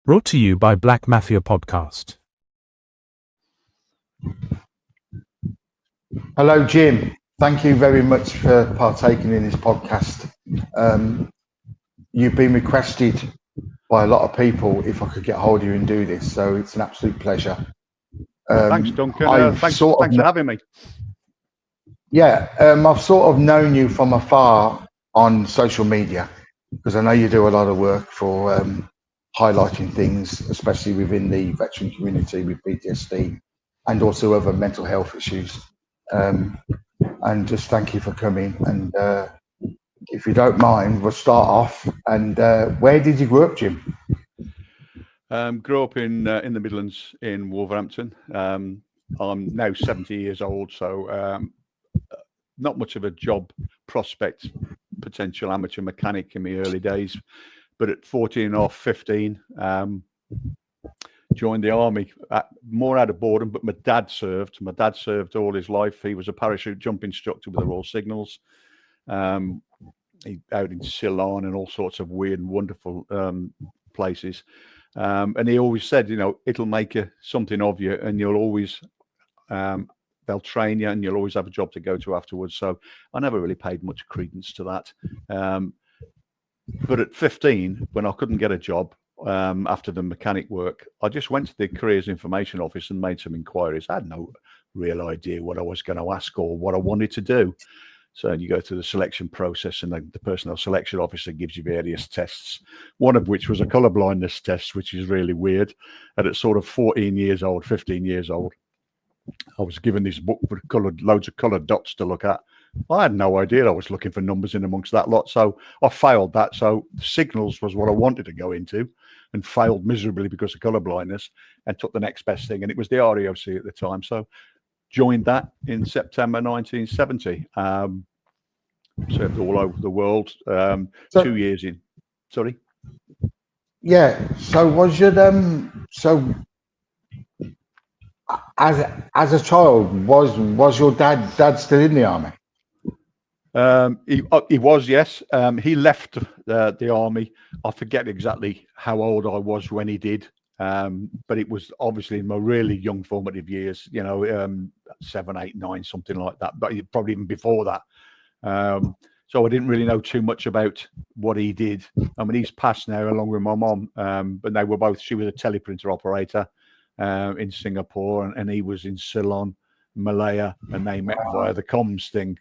Brought to you by Black Mafia Podcast. Hello, Jim. Thank you very much for partaking in this podcast. You've been requested by a lot of people if I could get hold of you and do this, so it's an absolute pleasure. Thanks, Duncan. Thanks for having me. Yeah, I've sort of known you from afar on social media because I know you do a lot of work for highlighting things, especially within the veteran community with PTSD and also other mental health issues. And just thank you for coming. And if you don't mind, we'll start off. And where did you grow up, Jim? Grew up in the Midlands in Wolverhampton. I'm now 70 years old, so not much of a job prospect, potential amateur mechanic in my early days. But at 14 or 15, joined the army, more out of boredom, but my dad served. My dad served all his life. He was a parachute jump instructor with the Royal Signals. He out in Ceylon and all sorts of weird and wonderful places. And he always said, you know, it'll make something of you, and you'll always, they'll train you and you'll always have a job to go to afterwards. So I never really paid much credence to that. But at 15, when I couldn't get a job after the mechanic work, I just went to the careers information office and made some inquiries. I had no real idea what I was going to ask or what I wanted to do. So you go through the selection process, and the personnel selection officer gives you various tests, one of which was a colour blindness test, which is really weird. And at sort of 14 years old, 15 years old, I was given this book with loads of coloured dots to look at. I had no idea I was looking for numbers in amongst that lot. So I failed that. So signals was what I wanted to go into, and failed miserably because of colour blindness, and took the next best thing. And it was the REOC at the time. So joined that in September 1970. Served all over the world. 2 years in. Sorry. Yeah. So was your so as a child, was your dad still in the army? He was, yes. He left the army. I forget exactly how old I was when he did, but it was obviously in my really young formative years, you know, 7, 8, 9, something like that, but probably even before that. So I didn't really know too much about what he did. I mean, he's passed now along with my mom, but they were both, she was a teleprinter operator in Singapore, and he was in Ceylon, Malaya, and they met via the comms thing,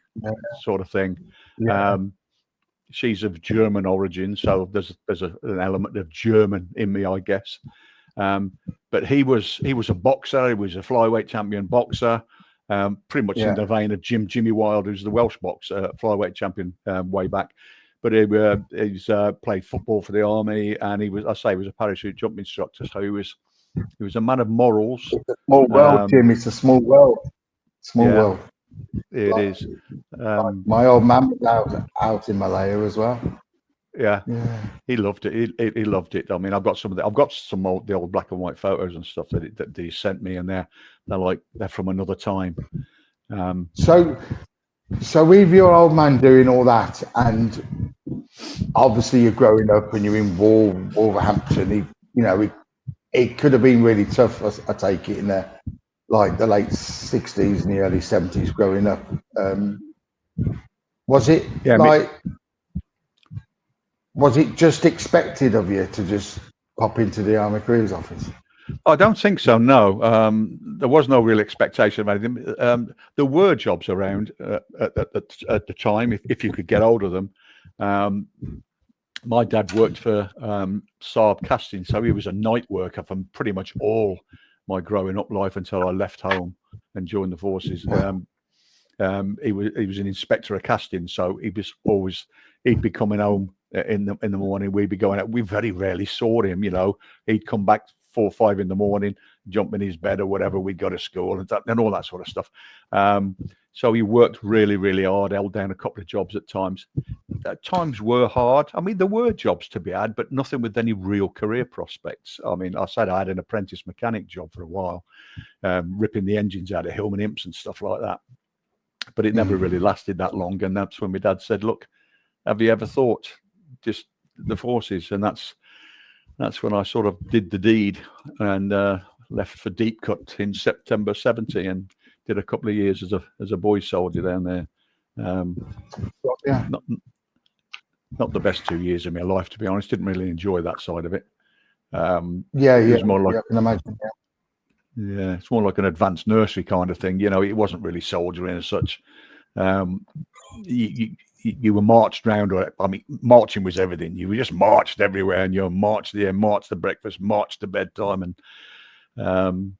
sort of thing. Yeah. She's of German origin, so there's an element of German in me, I guess. But he was a boxer. He was a flyweight champion boxer, pretty much in the vein of Jimmy Wild, who's the Welsh boxer, flyweight champion way back. But he's played football for the army, and he was a parachute jump instructor. So he was a man of morals. It's a small world, Jim. It's a small world. Small world. It is. My old man was out in Malaya as well. Yeah. He loved it. He loved it. I mean, I've got some of the old black and white photos and stuff that he sent me, and they're from another time. So with your old man doing all that, and obviously you're growing up and you're in Wolverhampton, it could have been really tough. I take it in the late 60s and the early 70s growing up. Was it was it just expected of you to just pop into the Army Careers Office? I don't think so, no. There was no real expectation of anything. There were jobs around at the time, if you could get hold of them. My dad worked for Saab Casting, so he was a night worker for pretty much all my growing up life until I left home and joined the forces. He was an inspector of casting, so he'd be coming home in the morning. We'd be going out. We very rarely saw him, you know. He'd come back 4 or 5 in the morning, jump in his bed or whatever. We'd go to school and all that sort of stuff. So he worked really, really hard, held down a couple of jobs at times. Times were hard. I mean, there were jobs to be had, but nothing with any real career prospects. I mean, I said I had an apprentice mechanic job for a while, ripping the engines out of Hillman Imps and stuff like that. But it never really lasted that long. And that's when my dad said, look, have you ever thought just the forces? And that's that's when I sort of did the deed and left for Deep Cut in September 70 and did a couple of years as a boy soldier down there. Yeah. Not the best 2 years of my life, to be honest. Didn't really enjoy that side of it. Yeah, it was more like, I can imagine. Yeah, it's more like an advanced nursery kind of thing. You know, it wasn't really soldiering as such. You were marched around. I mean, marching was everything. You were just marched everywhere, and you marched there, marched to breakfast, marched to bedtime, and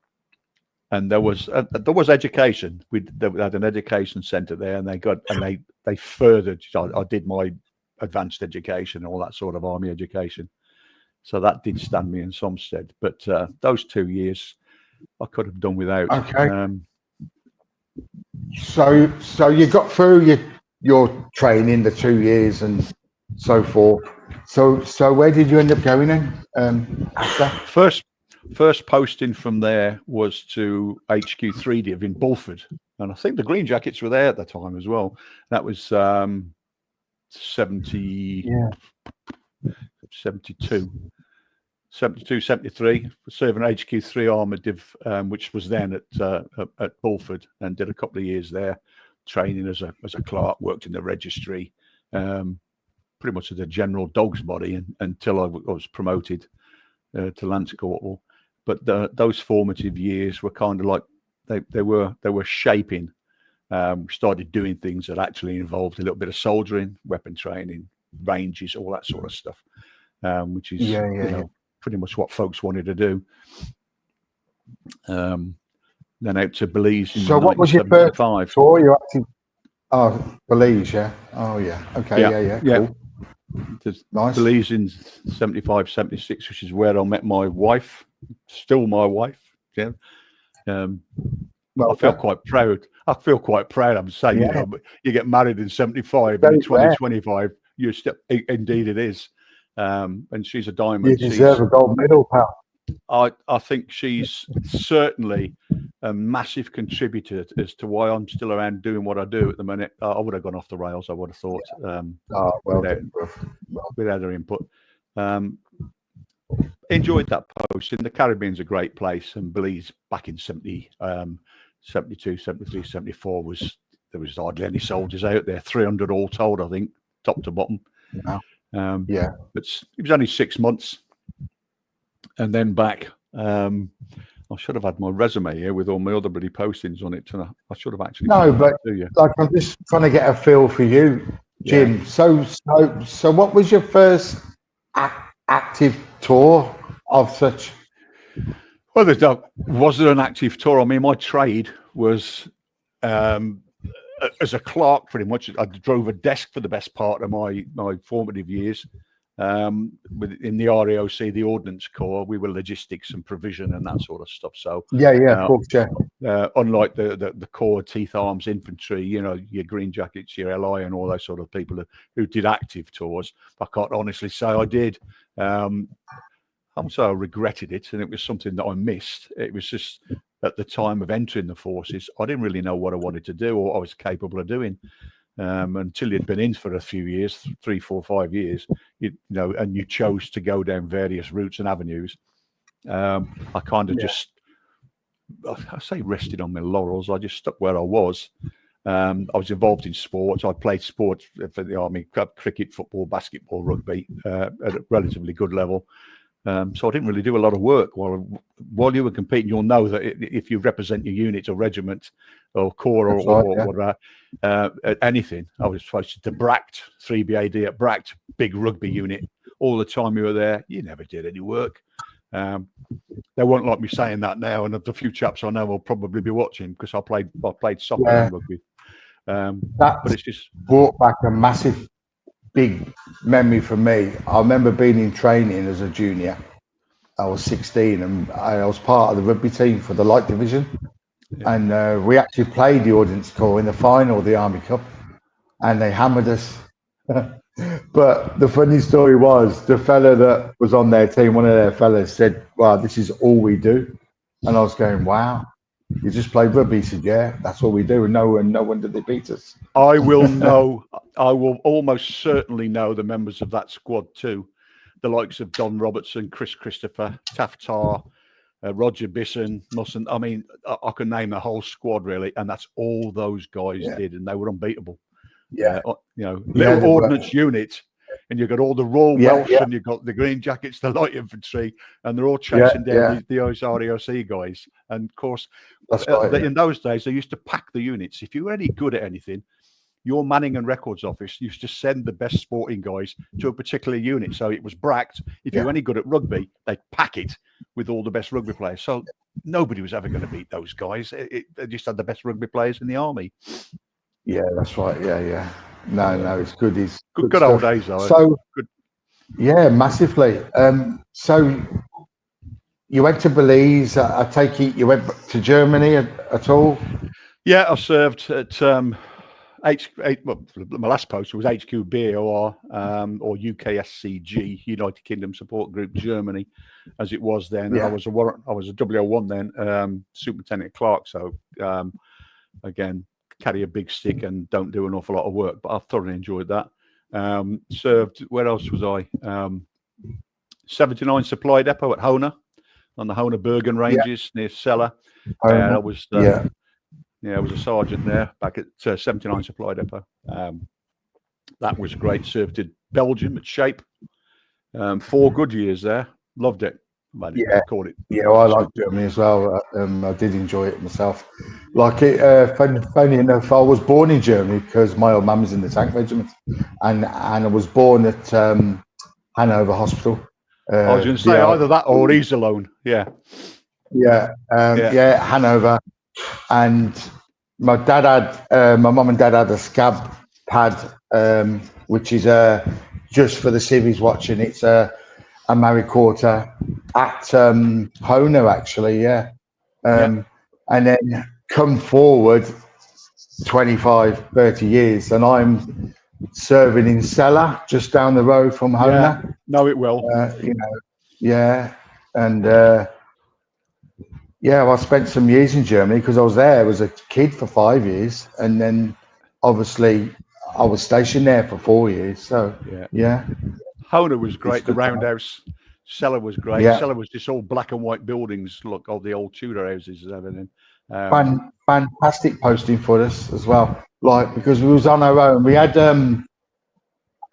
there was education. We had an education centre there, and they furthered. I did my advanced education, all that sort of army education. So that did stand me in some stead. But those 2 years I could have done without. Okay. So you got through your training, the 2 years and so forth. So where did you end up going then? After? First posting from there was to HQ 3 Div in Bulford, and I think the Green Jackets were there at the time as well. That was 72, 73, serving HQ 3 Armour Div, which was then at Bulford, and did a couple of years there, training as a clerk, worked in the registry, pretty much as a general dog's body until I was promoted to Lance Corporal. But those formative years were kind of like they were shaping. Started doing things that actually involved a little bit of soldiering, weapon training, ranges, all that sort of stuff, which is pretty much what folks wanted to do. Then out to Belize in 1975. So what was your first tour? You actually, Belize, yeah. Oh yeah. Okay, yeah. Cool. Nice. Belize in 75, 76, which is where I met my wife, still my wife. Yeah. I feel quite proud. I'm saying, you know, but you get married in 75 and in 2025, you're still, indeed it is. And she's a diamond. You deserve a gold medal, pal. I think she's certainly a massive contributor as to why I'm still around doing what I do at the minute. I would have gone off the rails, I would have thought, without her input. Enjoyed that post. In the Caribbean's a great place, and Belize back in 72, 73, 74 there was hardly any soldiers out there. 300 all told, I think, top to bottom. Wow. But it was only 6 months, and then back. I should have had my resume here with all my other bloody postings on it. And I should have actually. No, but like I'm just trying to get a feel for you, Jim. Yeah. So what was your first active tour of such? Well, there wasn't an active tour. I mean, my trade was as a clerk, pretty much. I drove a desk for the best part of my formative years. In the RAOC, the Ordnance Corps, we were logistics and provision and that sort of stuff. So of course, unlike the Corps, Teeth Arms Infantry, you know, your Green Jackets, your LI, and all those sort of people who did active tours, I can't honestly say I did. So I regretted it, and it was something that I missed. It was just at the time of entering the forces, I didn't really know what I wanted to do or what I was capable of doing. Until you'd been in for a few years, 3, 4, 5 years, you know, and you chose to go down various routes and avenues. I kind of just, I say rested on my laurels. I just stuck where I was. I was involved in sports. I played sports for the Army, cricket, football, basketball, rugby at a relatively good level. So I didn't really do a lot of work while you were competing. You'll know that if you represent your unit or regiment or corps or anything, I was posted to Bract, 3BAD at Bract, big rugby unit. All the time you were there, you never did any work. They won't like me saying that now, and the few chaps I know will probably be watching because I played soccer and rugby. But it's just brought back a massive, big memory for me. I remember being in training as a junior. I was 16 and I was part of the rugby team for the light division. And we actually played the Ordnance Corps in the final of the Army Cup, and they hammered us. But the funny story was, the fella that was on their team, one of their fellas said, "Wow, this is all we do." And I was going, "Wow, you just play rugby?" He said, "Yeah, that's all we do." And no one did they beat us. I will almost certainly know the members of that squad too. the likes of Don Robertson, Chris Christopher, Taft Tar, Roger Bisson, Musson. I mean, I can name a whole squad really, and that's all those guys did, and they were unbeatable. Yeah, you know, little ordnance unit, and you've got all the Royal Welsh, and you've got the Green Jackets, the Light Infantry, and they're all chasing down the ROC guys. And of course, in those days, they used to pack the units. If you were any good at anything, your Manning and Records office used to send the best sporting guys to a particular unit. So it was bracked. If you were any good at rugby, they'd pack it with all the best rugby players. So nobody was ever going to beat those guys. They just had the best rugby players in the army. Yeah, that's right. Yeah. No, it's good. It's good old days, though. So, good. Yeah, massively. So you went to Belize. I take it you went to Germany at all? Yeah, I served at well, my last post was HQ BOR or UKSCG, United Kingdom Support Group Germany, as it was then. Yeah. I was a 001 then, Superintendent Clark. So again, carry a big stick and don't do an awful lot of work, but I thoroughly enjoyed that. Served, where else was I? 79 Supply Depot at Hona, on the Hona Bergen Ranges near Celle. I was I was a sergeant there back at 79 Supply Depot. That was great. Served in Belgium at Shape. 4 good years there. Loved it. Well, I like Germany as well. I did enjoy it myself. Like it, funny enough, I was born in Germany because my old mum was in the tank regiment, and I was born at Hanover Hospital. I was going to say either that or he's alone. Yeah, Hanover. And my mum and dad had a scab pad, which is just for the civvies watching. It's a Mary Quarter at Hona, actually, and then come forward 25, 30 years, and I'm serving in Celle, just down the road from Hona. Yeah, know it well. I spent some years in Germany because I was there. I was a kid for 5 years, and then obviously I was stationed there for 4 years. So Hona was great. The roundhouse. Celle was great. Celle was just all black and white buildings, look, all the old Tudor houses and everything. Fantastic posting for us as well. Like, because we was on our own. We had an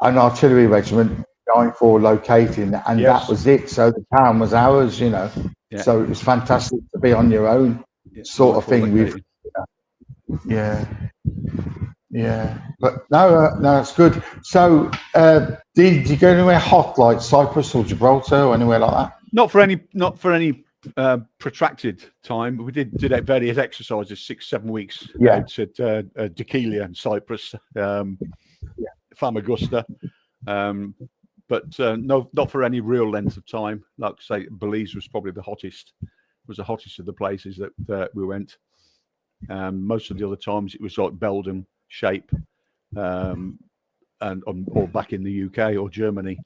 artillery regiment 9-4 locating, and that was it. So the town was ours, you know. Yeah. So it was fantastic to be on your own, sort of thing. But no, that's good. So, did you go anywhere hot like Cyprus or Gibraltar or anywhere like that? Not for any protracted time. But we did various exercises, 6-7 weeks. Out at Dekelia in Cyprus, Famagusta. But no, not for any real length of time. Like I say, Belize was probably the hottest. Was the hottest of the places that we went. Most of the other times it was like Belgium, Shape, or back in the UK or Germany.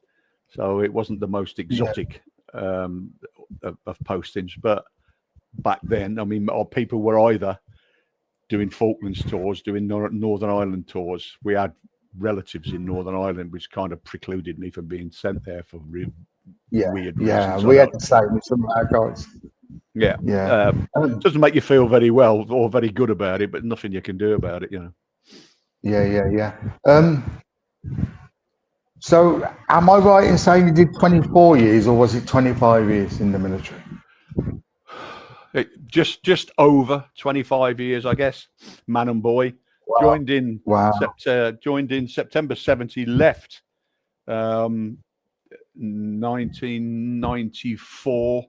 So it wasn't the most exotic of postings. But back then, I mean, our people were either doing Falklands tours, doing Northern Ireland tours. We had relatives in Northern Ireland, which kind of precluded me from being sent there for weird reasons. Yeah, we had the same with some of our guys. It doesn't make you feel very well or very good about it, but nothing you can do about it, you know. So am I right in saying you did 24 years, or was it 25 years in the military? Just over 25 years, I guess. Man and boy. Wow. Joined in September 70, left 1994,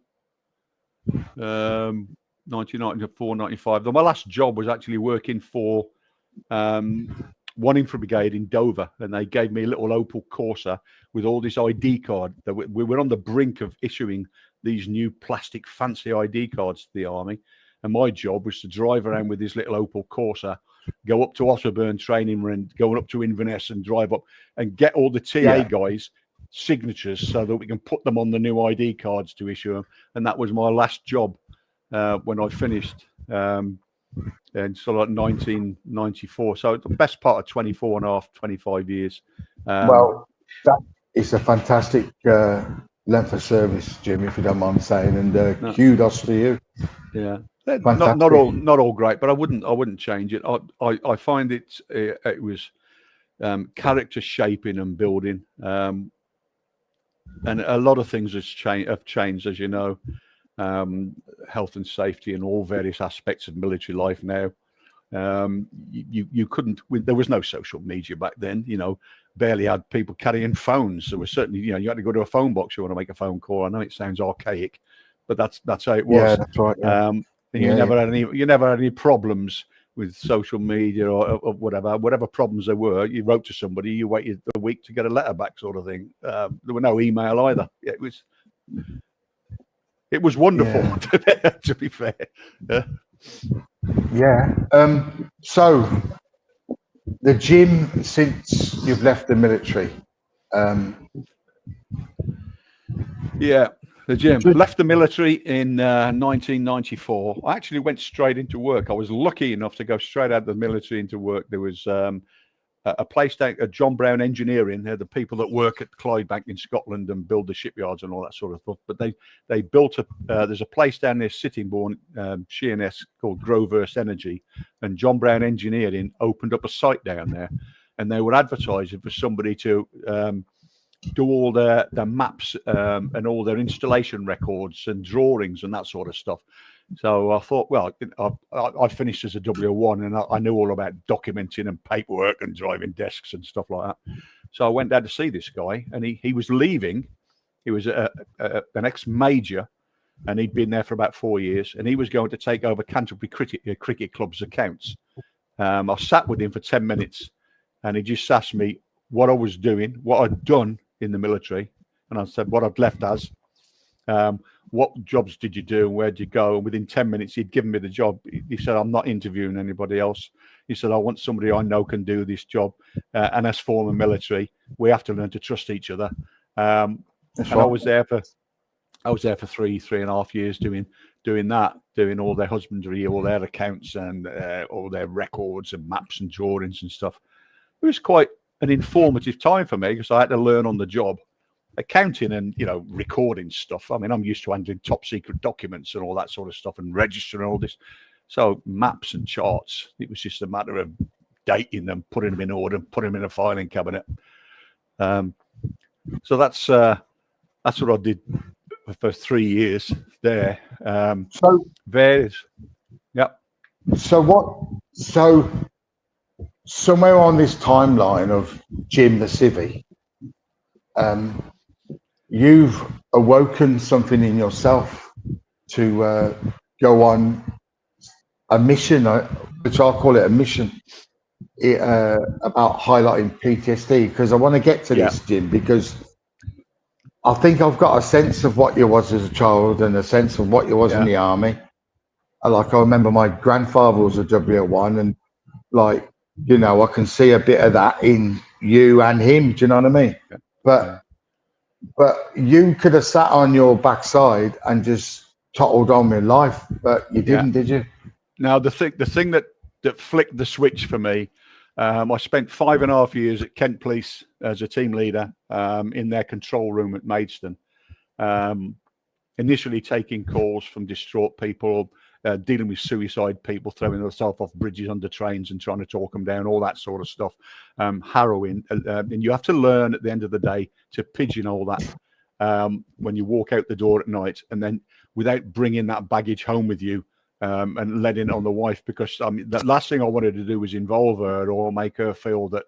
1994, 95. My last job was actually working for one infantry brigade in Dover, and they gave me a little Opel Corsa with all this ID card. That we were on the brink of issuing these new plastic fancy ID cards to the army, and my job was to drive around with this little Opel Corsa, go up to Otterburn training range, going up to Inverness and drive up and get all the TA guys signatures so that we can put them on the new ID cards to issue them. And that was my last job when I finished. And so like 1994. So the best part of 24 and a half, 25 years. Well, it's a fantastic length of service, Jim, if you don't mind saying, and No, kudos to you. yeah, Fantastic. not all great, but I wouldn't change it. I find it was character shaping and building, and a lot of things have changed, as you know. Health and safety and all various aspects of military life now. You couldn't. There was no social media back then. Barely had people carrying phones. There was certainly, you had to go to a phone box. You want to make a phone call. I know it sounds archaic, but that's how it was. Yeah, that's right. Yeah. And you never had any problems with social media or whatever problems there were. You wrote to somebody, you waited a week to get a letter back, sort of thing. There were no email either. It was wonderful, Yeah. to be fair. Yeah. So the gym, since you've left the military, yeah, the gym. Left the military in 1994. I actually went straight into work. I was lucky enough to go straight out of the military into work. There was a place down at John Brown Engineering. They're the people that work at Clydebank in Scotland and build the shipyards and all that sort of stuff. But they built there's a place down there, Sittingbourne, Sheerness, called Grovehurst Energy, and John Brown Engineering opened up a site down there, and they were advertising for somebody to do all their maps and all their installation records and drawings and that sort of stuff. So I thought, well, I finished as a W1 and I knew all about documenting and paperwork and driving desks and stuff like that. So I went down to see this guy, and he was leaving. He was an ex-major, and he'd been there for about 4 years, and he was going to take over Canterbury Cricket Club's accounts. I sat with him for 10 minutes, and he just asked me what I was doing, what I'd done in the military, and I said what I'd left as. What jobs did you do and where'd you go? And within 10 minutes, he'd given me the job. He said, I'm not interviewing anybody else. He said, I want somebody I know can do this job. And as former military, we have to learn to trust each other. And I was there for 3.5 years doing that, doing all their husbandry, all their accounts and all their records and maps and drawings and stuff. It was quite an informative time for me because I had to learn on the job. Accounting and recording stuff. I mean, I'm used to handling top secret documents and all that sort of stuff and registering all this. So maps and charts, it was just a matter of dating them, putting them in order, and putting them in a filing cabinet. So that's what I did for 3 years there. so various, yeah. So somewhere on this timeline of Jim the Civvy, you've awoken something in yourself to go on a mission, which I'll call it a mission, about highlighting PTSD. Because I want to get to this, Jim, because I think I've got a sense of what you was as a child and a sense of what you was in the army. I remember my grandfather was a W1, and I can see a bit of that in you and him. Do you know what I mean? But you could have sat on your backside and just tottled on with life, but you didn't, did you? Now, the thing that flicked the switch for me, I spent 5.5 years at Kent Police as a team leader in their control room at Maidstone, initially taking calls from distraught people, dealing with suicide people, throwing themselves off bridges, under trains and trying to talk them down, all that sort of stuff, harrowing. And you have to learn at the end of the day to pigeonhole that when you walk out the door at night, and then without bringing that baggage home with you and letting it on the wife, because the last thing I wanted to do was involve her or make her feel that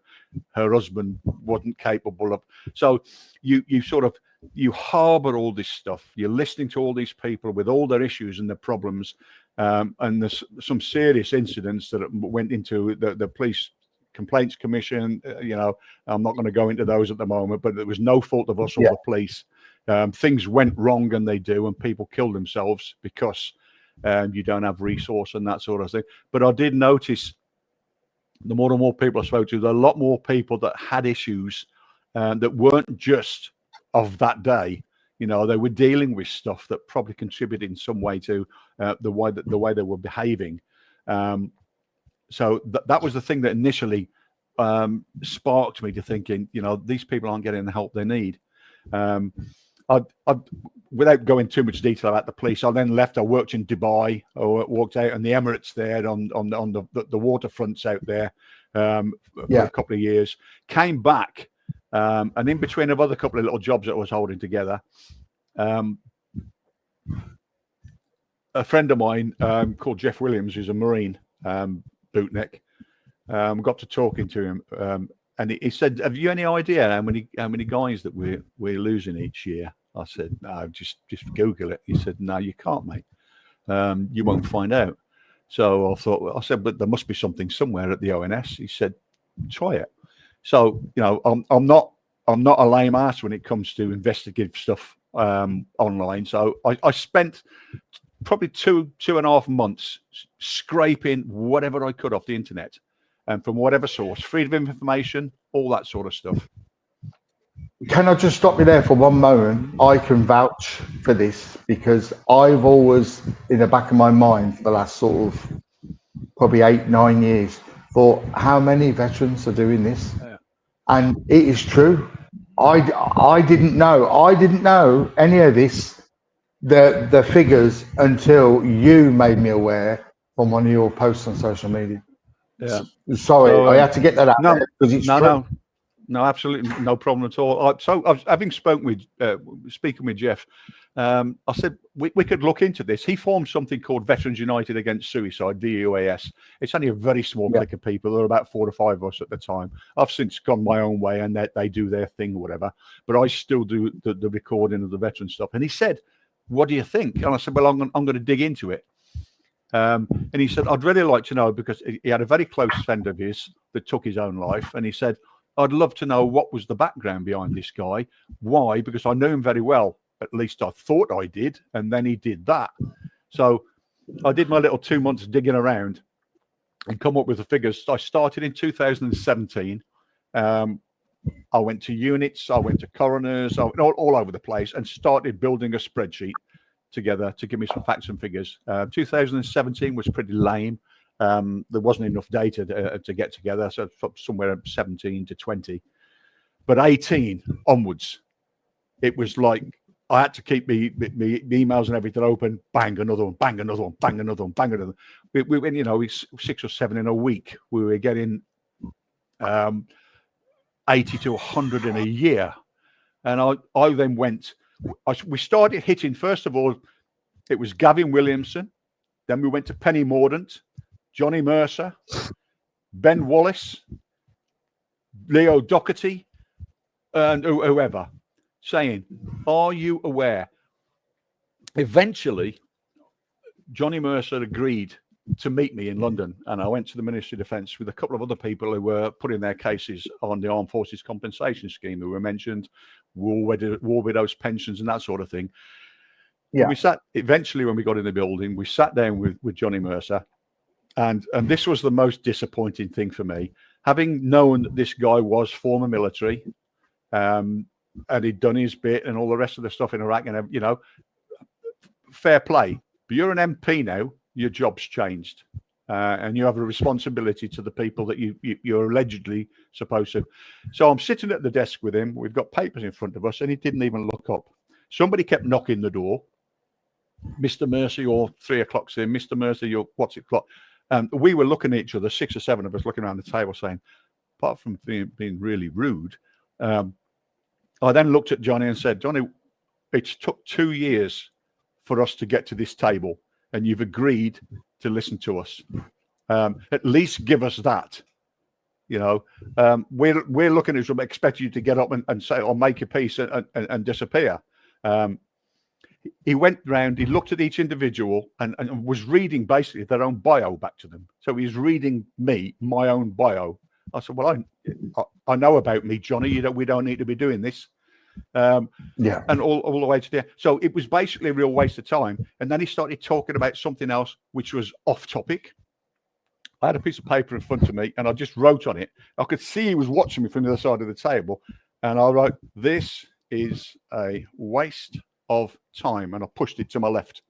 her husband wasn't capable of. So you harbor all this stuff. You're listening to all these people with all their issues and their problems. And there's some serious incidents that went into the police complaints commission. I'm not going to go into those at the moment, but there was no fault of us or the police. Things went wrong, and they do, and people kill themselves because you don't have resource and that sort of thing. But I did notice the more and more people I spoke to, there are a lot more people that had issues that weren't just of that day. They were dealing with stuff that probably contributed in some way to the way they were behaving. So that was the thing that initially sparked me to thinking, these people aren't getting the help they need. I without going too much detail about the police, I then left. I worked in Dubai. I walked out in the Emirates there on the waterfronts out there for a couple of years. Came back, and in between of other couple of little jobs that I was holding together, a friend of mine called Jeff Williams, who's a Marine bootneck, got to talking to him, and he said, "Have you any idea how many guys that we're losing each year?" I said, "No, just Google it." He said, "No, you can't, mate. You won't find out." So I said, "But there must be something somewhere at the ONS." He said, "Try it." So I'm not a lame ass when it comes to investigative stuff online. So I spent probably 2.5 months scraping whatever I could off the internet, and from whatever source, freedom of information, all that sort of stuff. Can I just stop you there for one moment? I can vouch for this because I've always, in the back of my mind for the last sort of probably 8-9 years, thought how many veterans are doing this? Yeah. And it is true. I didn't know any of this, the figures, until you made me aware from one of your posts on social media. Yeah. Sorry, I had to get that out there because it's true. No, absolutely no problem at all. So, having speaking with Jeff, I said we could look into this. He formed something called Veterans United Against Suicide, VUAS. It's only a very small clique of people. There were about 4 or 5 of us at the time. I've since gone my own way, and they do their thing or whatever. But I still do the recording of the veteran stuff. And he said, "What do you think?" And I said, "Well, I'm going to dig into it." And he said, "I'd really like to know," because he had a very close friend of his that took his own life, and he said, "I'd love to know what was the background behind this guy. Why? Because I know him very well. At least I thought I did. And then he did that." So I did my little 2 months digging around and come up with the figures. I started in 2017. I went to units. I went to coroners. I went all over the place and started building a spreadsheet together to give me some facts and figures. 2017 was pretty lame. There wasn't enough data to get together, so somewhere 17 to 20. But 18 onwards, it was like I had to keep me emails and everything open. Bang, another one. Bang, another one. Bang, another one. Bang, another one. We went, 6 or 7 in a week. We were getting 80 to 100 in a year. And I then went. We started hitting. First of all, it was Gavin Williamson. Then we went to Penny Mordaunt, Johnny Mercer, Ben Wallace, Leo Doherty, and whoever, saying, "Are you aware?" Eventually, Johnny Mercer agreed to meet me in London, and I went to the Ministry of Defence with a couple of other people who were putting their cases on the Armed Forces Compensation Scheme who were mentioned, war widows pensions and that sort of thing. Yeah. We sat, eventually when we got in the building, we sat down with Johnny Mercer, and this was the most disappointing thing for me. Having known that this guy was former military, and he'd done his bit and all the rest of the stuff in Iraq, and fair play. But you're an MP now, your job's changed, and you have a responsibility to the people that you're allegedly supposed to. So I'm sitting at the desk with him. We've got papers in front of us, and he didn't even look up. Somebody kept knocking the door. "Mr. Mercer, you're 3 o'clock's in. Mr. Mercer, you're what's it o'clock?" We were looking at each other, 6 or 7 of us looking around the table saying, apart from being really rude, I then looked at Johnny and said, "Johnny, it's took 2 years for us to get to this table, and you've agreed to listen to us. At least give us that. We're looking at you, expect you to get up and say, or make your peace and disappear." He went round, he looked at each individual and was reading basically their own bio back to them. So he's reading my own bio. I said, "Well, I know about me, Johnny. We don't need to be doing this." Yeah. And all the way to there. So it was basically a real waste of time. And then he started talking about something else, which was off topic. I had a piece of paper in front of me and I just wrote on it. I could see he was watching me from the other side of the table. And I wrote, "This is a waste of time," and I pushed it to my left.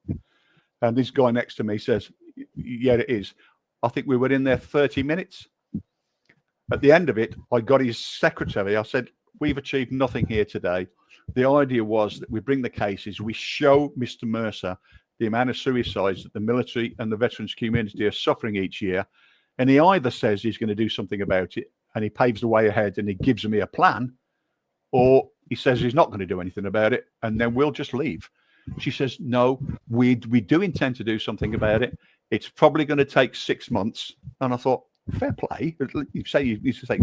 And this guy next to me says, "Yeah, it is." I think we were in there 30 minutes. At the end of it, I got his secretary. I said, we've achieved nothing here today. The idea was that we bring the cases, we show Mr. Mercer the amount of suicides that the military and the veterans community are suffering each year. And he either says he's going to do something about it and he paves the way ahead and he gives me a plan, or he says he's not going to do anything about it and then we'll just leave. She says, no, we do intend to do something about it. It's probably going to take 6 months. And I thought, fair play. You say you need to take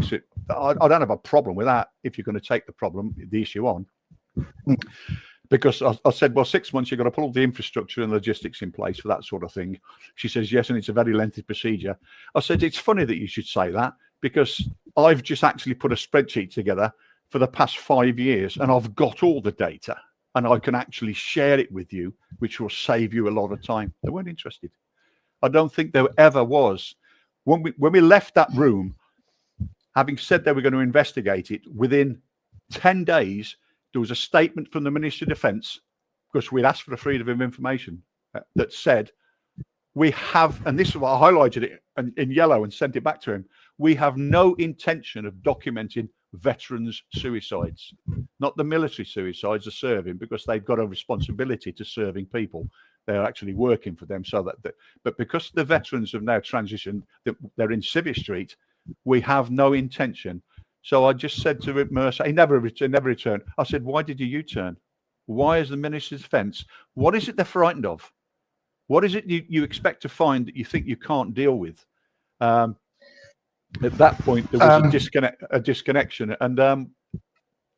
I don't have a problem with that if you're going to take the issue on. Because I said, well, 6 months, you've got to put all the infrastructure and logistics in place for that sort of thing. She says, yes, and it's a very lengthy procedure. I said, it's funny that you should say that, because I've just actually put a spreadsheet together for the past 5 years, and I've got all the data, and I can actually share it with you, which will save you a lot of time. They weren't interested. I don't think there ever was. When we left that room, having said they were going to investigate it, within 10 days, there was a statement from the Ministry of Defence, because we'd asked for the freedom of information, that said, we have, and this is what I highlighted it in yellow and sent it back to him, we have no intention of documenting veterans' suicides, not the military suicides are serving, because they've got a responsibility to serving people. They're actually working for them, so that, but because the veterans have now transitioned, they're in Civvy Street, we have no intention. So I just said to Mercer, he never returned. I said, why did you U-turn? Why is the Ministry of Defence? What is it they're frightened of? What is it you expect to find that you think you can't deal with? At that point, there was a disconnection, and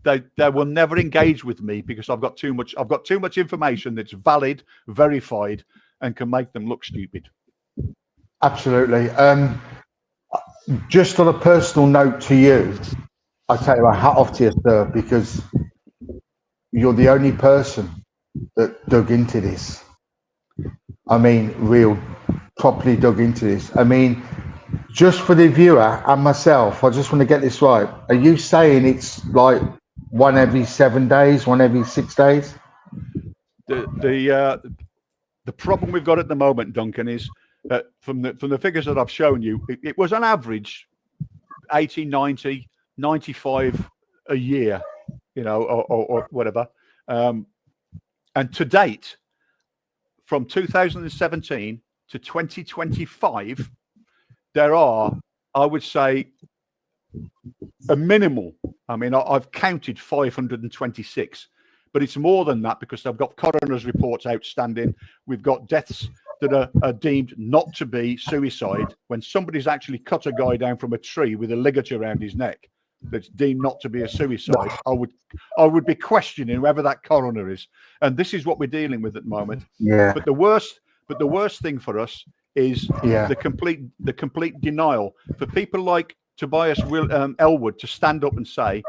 they will never engage with me because I've got too much information that's valid, verified, and can make them look stupid. Absolutely. Just on a personal note to you, I tell you, a hat off to you, sir, because you're the only person that dug into this. I mean, properly dug into this. I mean, just for the viewer and myself, I just want to get this right. Are you saying it's like one every 7 days, one every 6 days? The problem we've got at the moment, Duncan, is that from the figures that I've shown you, it was on average 80, 90, 95 a year, you know, or whatever. And to date, from 2017 to 2025, there are, I would say, a minimal. I mean, I've counted 526, but it's more than that because I've got coroner's reports outstanding. We've got deaths that are deemed not to be suicide when somebody's actually cut a guy down from a tree with a ligature around his neck. That's deemed not to be a suicide. I would be questioning whoever that coroner is, and this is what we're dealing with at the moment. Yeah. But the worst thing for us is the complete denial for people like Tobias Elwood to stand up and say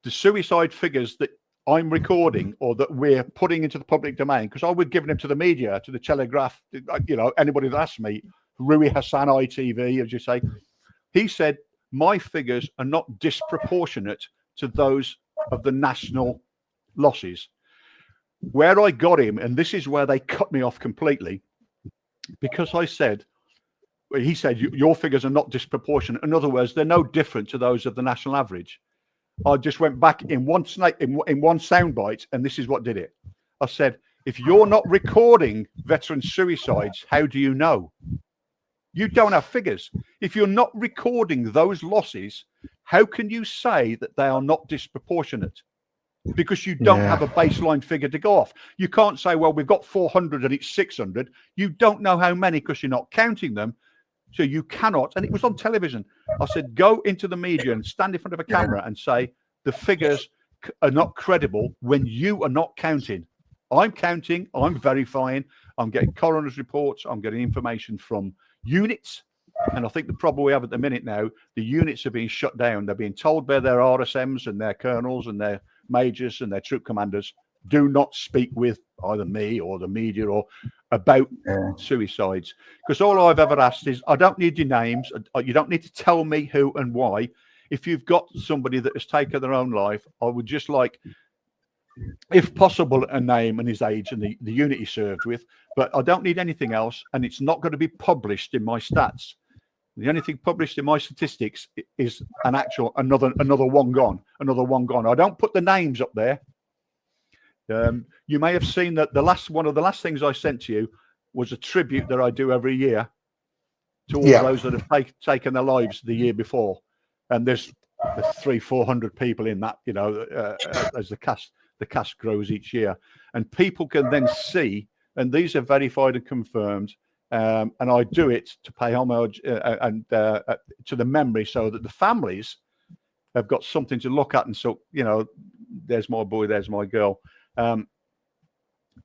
the suicide figures that I'm recording or that we're putting into the public domain, because I would give them to the media, to the Telegraph, you know, anybody that asks me, Rui Hassan, ITV, as you say. He said, my figures are not disproportionate to those of the national losses. Where I got him, and this is where they cut me off completely, because he said, your figures are not disproportionate. In other words, they're no different to those of the national average. I just went back in one soundbite, and this is what did it. I said, if you're not recording veteran suicides, how do you know? You don't have figures. If you're not recording those losses, how can you say that they are not disproportionate? Because you don't have a baseline figure to go off. You can't say, well, we've got 400 and it's 600. You don't know how many because you're not counting them. So you cannot, and it was on television. I said, go into the media and stand in front of a camera and say the figures are not credible when you are not counting. I'm counting, I'm verifying, I'm getting coroner's reports, I'm getting information from units. And I think the problem we have at the minute now, the units are being shut down. They're being told by their RSMs and their colonels and their majors and their troop commanders, do not speak with either me or the media or about suicides. Because all I've ever asked is, I don't need your names. You don't need to tell me who and why. If you've got somebody that has taken their own life, I would just like, if possible, a name and his age and the unit he served with. But I don't need anything else. And it's not going to be published in my stats. The only thing published in my statistics is another one gone, another one gone. I don't put the names up there. You may have seen that one of the last things I sent to you was a tribute that I do every year to all those that have taken their lives the year before, and there's 300-400 people in that, as the cast grows each year, and people can then see, and these are verified and confirmed, and I do it to pay homage and to the memory, so that the families have got something to look at, and so there's my boy, there's my girl.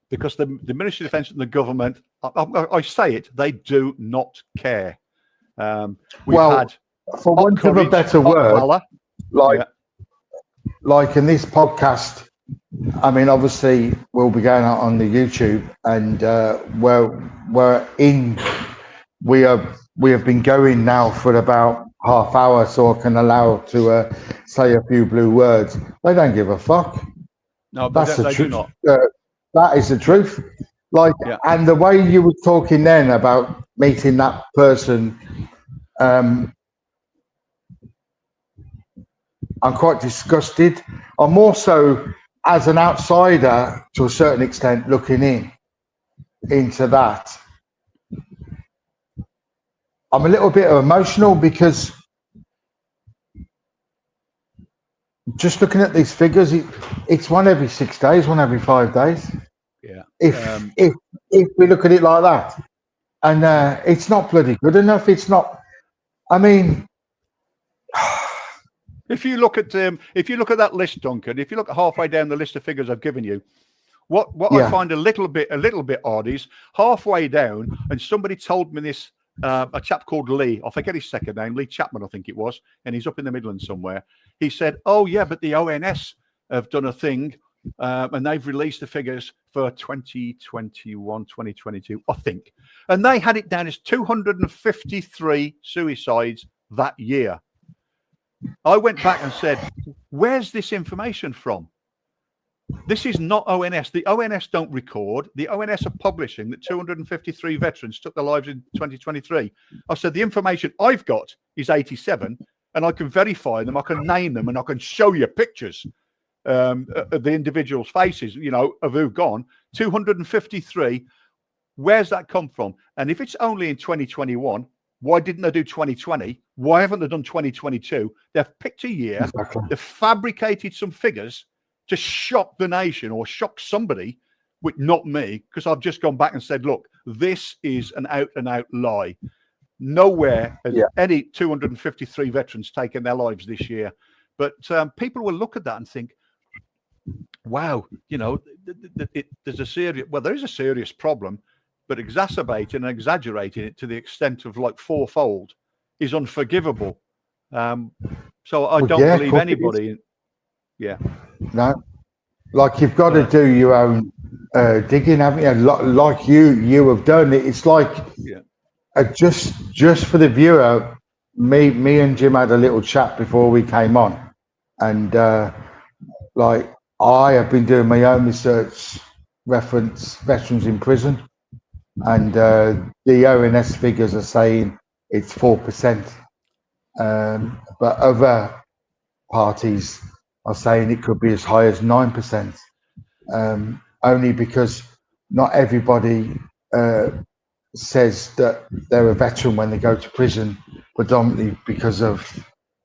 Because the Ministry of Defence and the government, I say it, they do not care. We've had, for want of a better word, like in this podcast, I mean, obviously we'll be going out on the YouTube, and we have been going now for about half hour, so I can allow to say a few blue words. They don't give a fuck. No, but that's the they truth. do not. That is the truth. And the way you were talking then about meeting that person, I'm quite disgusted. I'm also, as an outsider to a certain extent, looking into that. I'm a little bit emotional because just looking at these figures, it's one every 6 days, one every 5 days. Yeah. If we look at it like that, and it's not bloody good enough. It's not. I mean, if you look at that list, Duncan, if you look at halfway down the list of figures I've given you, what I find a little bit odd is halfway down, and somebody told me this. A chap called Lee, I forget his second name, Lee Chapman, I think it was, and he's up in the Midlands somewhere. He said, "Oh yeah, but the ONS have done a thing, and they've released the figures for 2021, 2022, I think, and they had it down as 253 suicides that year." I went back and said, "Where's this information from? This is not ONS. The ONS don't record. The ONS are publishing that 253 veterans took their lives in 2023. I said, the information I've got is 87, and I can verify them. I can name them, and I can show you pictures of the individuals' faces, of who've gone. 253. Where's that come from? And if it's only in 2021, why didn't they do 2020? Why haven't they done 2022? They've picked a year. Exactly. They've fabricated some figures to shock the nation or shock somebody, but not me, because I've just gone back and said, look, this is an out-and-out lie. Nowhere has any 253 veterans taken their lives this year. But people will look at that and think, wow, there's a serious, there is a serious problem, but exacerbating and exaggerating it to the extent of like fourfold is unforgivable. So I don't believe anybody. Yeah. No, like you've got to do your own digging, haven't you? Like you have done it. It's like just for the viewer. Me and Jim had a little chat before we came on, and like I have been doing my own research, reference veterans in prison, and the ONS figures are saying it's 4%, but other parties are saying it could be as high as 9%, only because not everybody says that they're a veteran when they go to prison, predominantly because of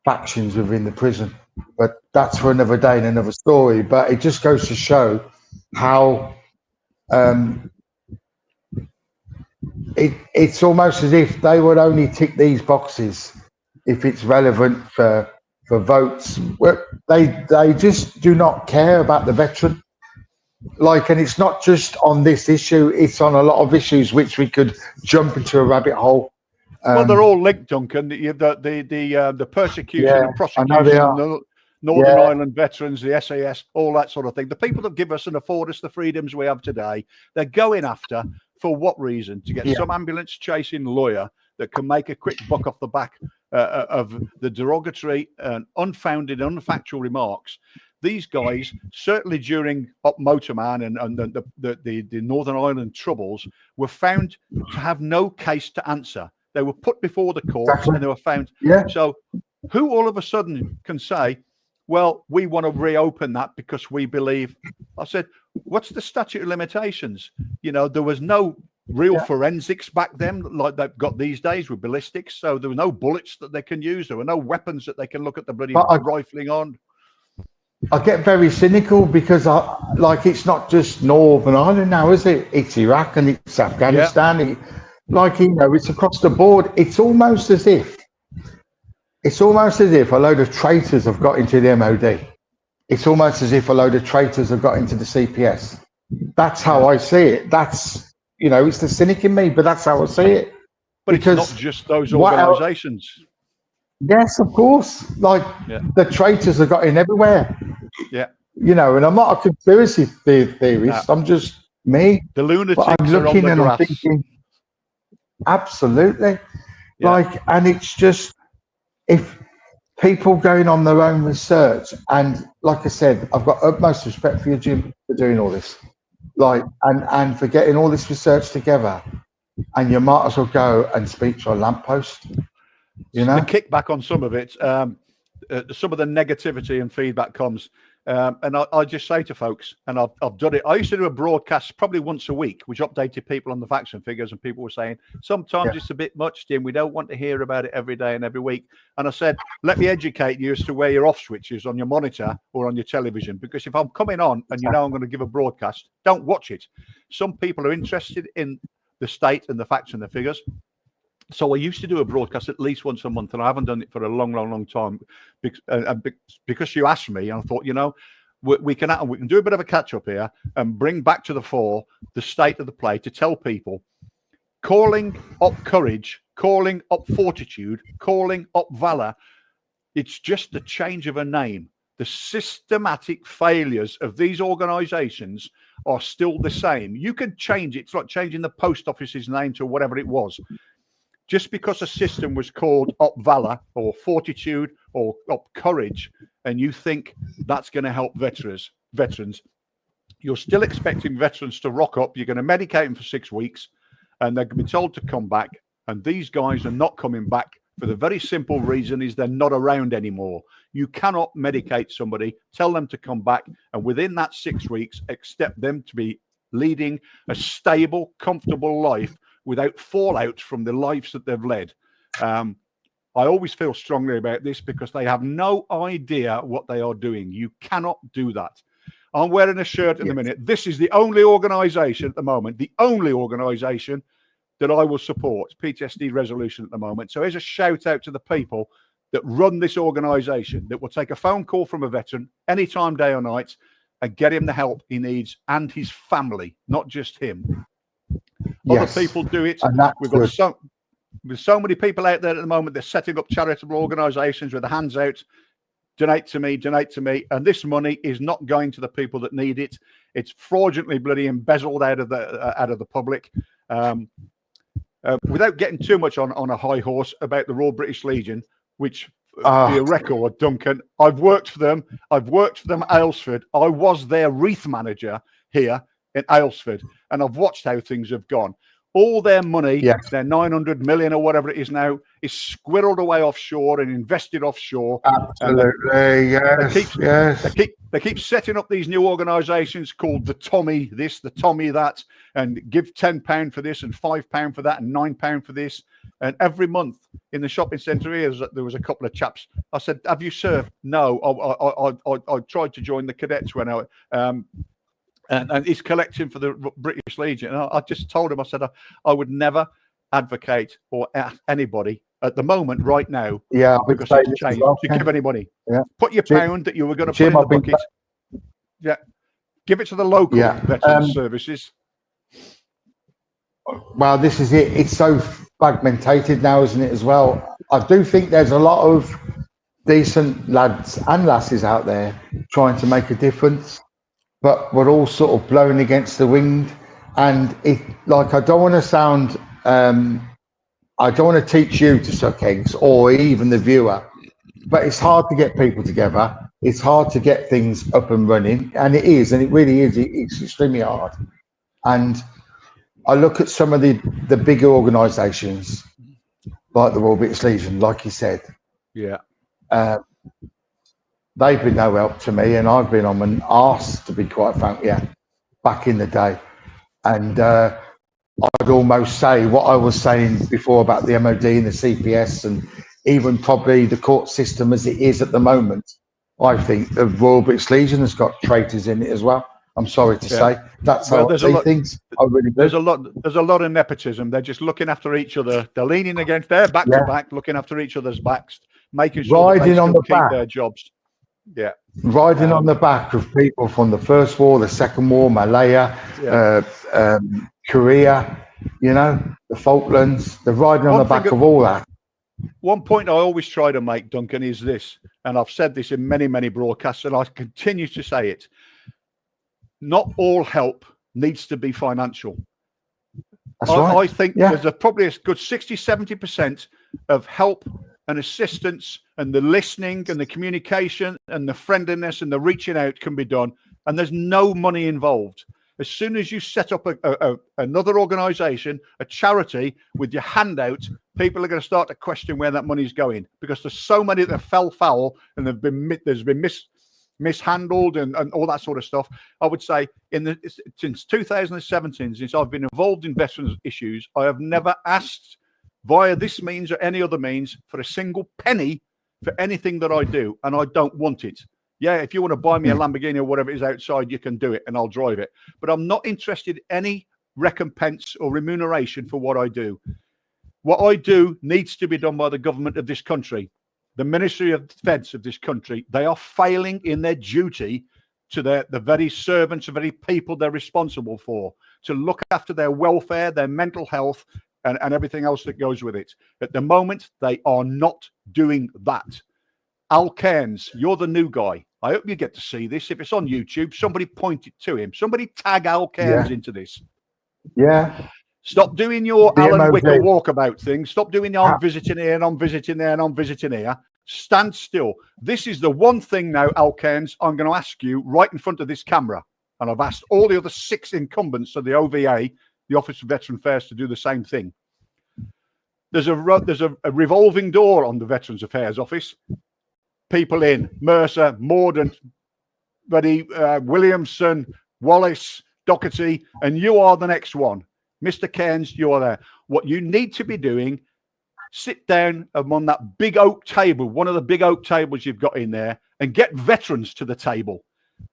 factions within the prison. But that's for another day and another story. But it just goes to show how it's almost as if they would only tick these boxes if it's relevant for votes. They just do not care about the veteran. And it's not just on this issue, it's on a lot of issues which we could jump into a rabbit hole. Well, they're all linked, Duncan. The persecution and prosecution of the Northern Ireland veterans, the SAS, all that sort of thing. The people that give us and afford us the freedoms we have today, they're going after, for what reason? To get some ambulance chasing lawyer that can make a quick buck off the back of the derogatory and unfounded, unfactual remarks. These guys, certainly during Motorman and the Northern Ireland troubles, were found to have no case to answer. They were put before the courts and they were found. Yeah. So who all of a sudden can say, well, we want to reopen that because we believe? I said, what's the statute of limitations? You know, there was no real forensics back then like they've got these days with ballistics. So there were no bullets that they can use. There were no weapons that they can look at the bloody rifling on. I get very cynical because it's not just Northern Ireland now, is it? It's Iraq and it's Afghanistan. It's across the board. It's almost as if a load of traitors have got into the MOD. It's almost as if a load of traitors have got into the CPS. That's how I see it. That's, it's the cynic in me, but that's how I see it. But because it's not just those organisations. Yes, of course. The traitors have got in everywhere. Yeah. And I'm not a conspiracy theorist. I'm just me. The lunatics I'm looking and I'm thinking, absolutely. And it's just, if people going on their own research, and like I said, I've got utmost respect for you, Jim, for doing all this, and for getting all this research together, and you might as well go and speak to a lamppost. The kickback on some of it, some of the negativity and feedback comes, and I just say to folks, and I've done it. I used to do a broadcast probably once a week, which updated people on the facts and figures, and people were saying sometimes it's a bit much, Jim. We don't want to hear about it every day and every week. And I said, let me educate you as to where your off switch is on your monitor or on your television, because if I'm coming on and I'm going to give a broadcast, don't watch it. Some people are interested in the state and the facts and the figures. So I used to do a broadcast at least once a month, and I haven't done it for a long time because you asked me, and I thought, we can do a bit of a catch up here and bring back to the fore the state of the play to tell people, calling up courage, calling up fortitude, calling up valor. It's just the change of a name. The systematic failures of these organizations are still the same. You can change it. It's like changing the post office's name to whatever it was. Just because a system was called Up Valor or Fortitude or Up Courage, and you think that's going to help veterans, you're still expecting veterans to rock up. You're going to medicate them for 6 weeks, and they're going to be told to come back. And these guys are not coming back for the very simple reason is they're not around anymore. You cannot medicate somebody, tell them to come back, and within that 6 weeks, expect them to be leading a stable, comfortable life without fallout from the lives that they've led. I always feel strongly about this because they have no idea what they are doing. You cannot do that. I'm wearing a shirt in a minute. This is the only organisation at the moment, the only organisation that I will support, PTSD resolution at the moment. So here's a shout out to the people that run this organisation that will take a phone call from a veteran anytime, day or night, and get him the help he needs and his family, not just him. Other people do it. We've got so many people out there at the moment. They're setting up charitable organisations with their hands out. Donate to me, donate to me. And this money is not going to the people that need it. It's fraudulently bloody embezzled out of the public. Without getting too much on a high horse about the Royal British Legion, which for your record, Duncan, I've worked for them. I've worked for them at Aylesford. I was their wreath manager here in Aylesford, and I've watched how things have gone. All their money, their 900 million or whatever it is now, is squirreled away offshore and invested offshore. Absolutely, They keep setting up these new organisations called the Tommy this, the Tommy that, and give £10 for this and £5 for that and £9 for this. And every month in the shopping centre here, there was a couple of chaps. I said, "Have you served?" No, I tried to join the cadets when and he's collecting for the British Legion. And I just told him, I said, I would never advocate or ask anybody at the moment, right now, because it's changed, to give any money. Put your pound that you were going to put in the bucket. Give it to the local veteran services. Well, this is it. It's so fragmented now, isn't it, as well? I do think there's a lot of decent lads and lasses out there trying to make a difference, but we're all sort of blowing against the wind. And I don't want to sound, I don't want to teach you to suck eggs or even the viewer, but it's hard to get people together. It's hard to get things up and running. And it really is. It's extremely hard. And I look at some of the bigger organisations like the Royal British Legion, like you said. Yeah. They've been no help to me, and I've been on an arse, to be quite frank, back in the day. And I'd almost say what I was saying before about the MOD and the CPS, and even probably the court system as it is at the moment. I think the Royal British Legion has got traitors in it as well. I'm sorry to say. That's how I see things. I really do. There's a lot of nepotism. They're just looking after each other. They're leaning against their back to back, looking after each other's backs, making sure that they still keep their jobs. Yeah. Riding on the back of people from the First War, the Second War, Malaya, Korea, you know, the Falklands. They're riding on the back of all that. One point I always try to make, Duncan, is this, and I've said this in many, many broadcasts, and I continue to say it. Not all help needs to be financial. I think there's probably a good 60-70% of help and assistance and the listening and the communication and the friendliness and the reaching out can be done, and there's no money involved. As soon as you set up another organization, a charity with your hand out, people are going to start to question where that money's going, because there's so many that fell foul and there's been mishandled and all that sort of stuff. I would say since 2017, since I've been involved in veterans issues, I have never asked via this means or any other means for a single penny for anything that I do, and I don't want it. Yeah, if you want to buy me a Lamborghini or whatever it is outside, you can do it and I'll drive it. But I'm not interested in any recompense or remuneration for what I do. What I do needs to be done by the government of this country. The Ministry of Defence of this country, they are failing in their duty to the very servants, the very people they're responsible for, to look after their welfare, their mental health, and everything else that goes with it. At the moment, they are not doing that. Al Cairns, you're the new guy. I hope you get to see this. If it's on YouTube, somebody point it to him. Somebody tag Al Cairns into this. Yeah. Stop doing your Alan Wicker walkabout thing. Stop doing the I'm visiting here and I'm visiting there and I'm visiting here. Stand still. This is the one thing now, Al Cairns, I'm going to ask you right in front of this camera. And I've asked all the other 6 incumbents of the OVA, the Office of Veteran Affairs, to do the same thing. There's a revolving door on the Veterans Affairs Office. People in Mercer, Mordaunt, Williamson, Wallace, Doherty, and you are the next one. Mr. Cairns, you are there. What you need to be doing, sit down among that big oak table, one of the big oak tables you've got in there, and get veterans to the table.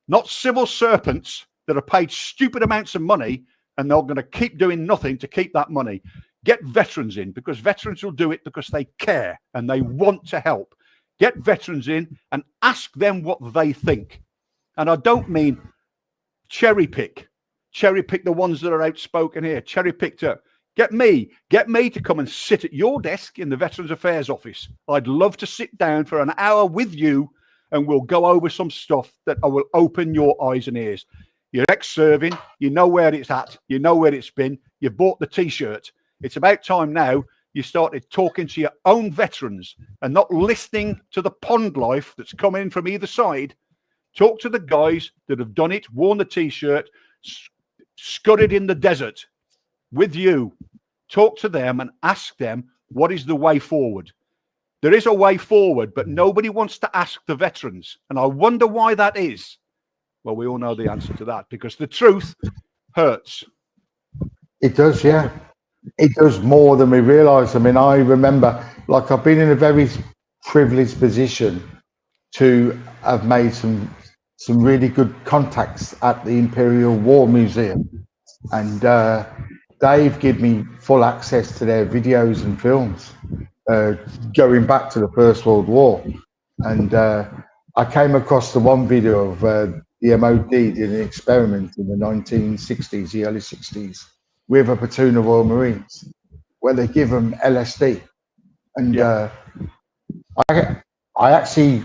Not civil serpents that are paid stupid amounts of money and they're going to keep doing nothing to keep that money. Get veterans in, because veterans will do it because they care and they want to help. Get veterans in and ask them what they think. And I don't mean cherry pick the ones that are outspoken here, cherry picked up. Get me to come and sit at your desk in the Veterans Affairs Office. I'd love to sit down for an hour with you and we'll go over some stuff that I will open your eyes and ears. You're ex-serving, you know where it's at, you know where it's been, you bought the T-shirt. It's about time now you started talking to your own veterans and not listening to the pond life that's come in from either side. Talk to the guys that have done it, worn the T-shirt, scudded in the desert with you. Talk to them and ask them, what is the way forward? There is a way forward, but nobody wants to ask the veterans. And I wonder why that is. Well, we all know the answer to that, because the truth hurts. It does, yeah. It does more than we realise. I mean, I remember, like, I've been in a very privileged position to have made some really good contacts at the Imperial War Museum. And they've given me full access to their videos and films going back to the First World War. And I came across the one video of the MOD did an experiment in the 1960s, the early 60s, with a platoon of Royal Marines, where they give them LSD. And I actually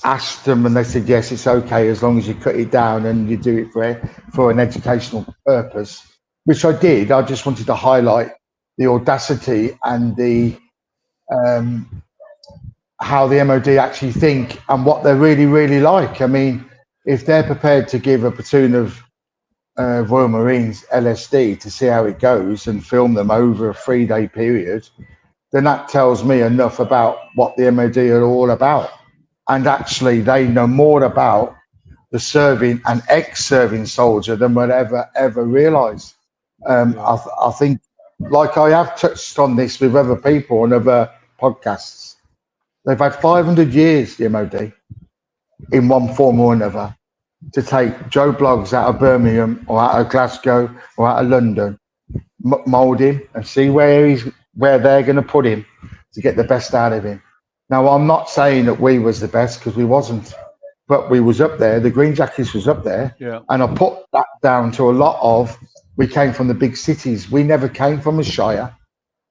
asked them, and they said, yes, it's okay as long as you cut it down and you do it for an educational purpose, which I did. I just wanted to highlight the audacity and the how the MOD actually think and what they're really, really like. I mean, if they're prepared to give a platoon of Royal Marines LSD to see how it goes and film them over a 3-day period, then that tells me enough about what the MOD are all about. And actually, they know more about the serving and ex-serving soldier than we'll ever realise. I think, like I have touched on this with other people on other podcasts, they've had 500 years, the MOD, in one form or another, to take Joe Bloggs out of Birmingham or out of Glasgow or out of London, mould him and see where they're going to put him to get the best out of him. Now, I'm not saying that we was the best, because we wasn't, but we was up there. The Green Jackets was up there. Yeah. And I put that down to a lot of, we came from the big cities. We never came from a shire.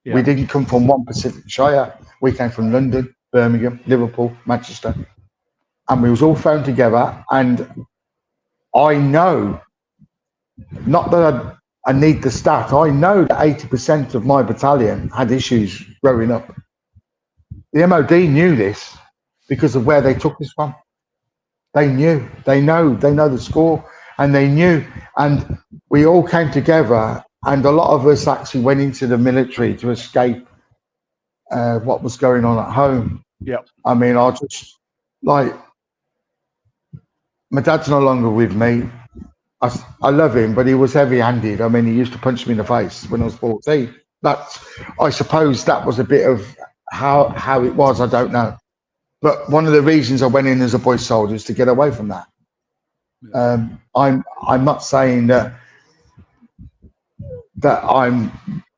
Yeah. We didn't come from one Pacific Shire. We came from London, Birmingham, Liverpool, Manchester. And we was all thrown together. And I know, not that I need the stat, I know that 80% of my battalion had issues growing up. The MOD knew this because of where they took us from. They knew, they know the score, and they knew. And we all came together, and a lot of us actually went into the military to escape what was going on at home. Yeah. I mean, I just, like, my dad's no longer with me. I love him, but he was heavy-handed. I mean, he used to punch me in the face when I was 14. I suppose that was a bit of how it was. I don't know. But one of the reasons I went in as a boy soldier is to get away from that. I'm not saying that I'm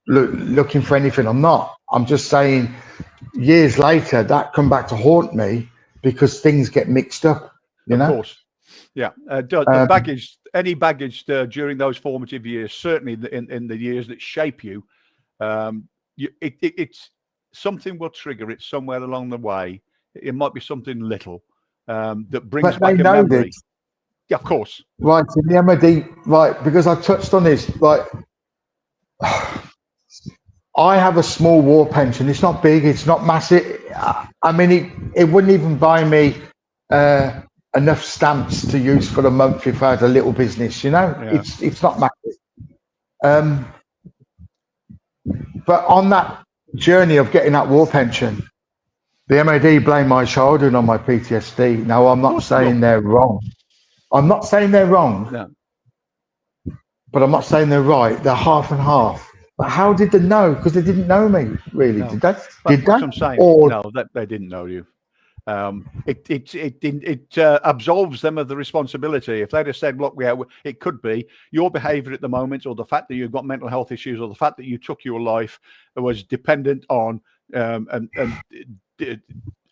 looking for anything. I'm not. I'm just saying years later that come back to haunt me because things get mixed up. You know? Of course. Yeah. The baggage, any baggage during those formative years, certainly in the years that shape you, it's something will trigger it somewhere along the way. It might be something little that brings back a memory. This. Yeah, of course. Right, in the MOD, right, because I touched on this, like, I have a small war pension. It's not big, it's not massive. I mean, it wouldn't even buy me enough stamps to use for a month if I had a little business, you know? Yeah. It's not massive. But on that journey of getting that war pension, the MOD blame my childhood on my PTSD. Now, I'm not saying they're wrong. I'm not saying they're wrong. No. But I'm not saying they're right. They're half and half. But how did they know? Because they didn't know me, really. No. Did they? That's what I'm saying. Or, no, they didn't know you. It absolves them of the responsibility. If they'd have said, look, it could be your behavior at the moment, or the fact that you've got mental health issues, or the fact that you took your life was dependent on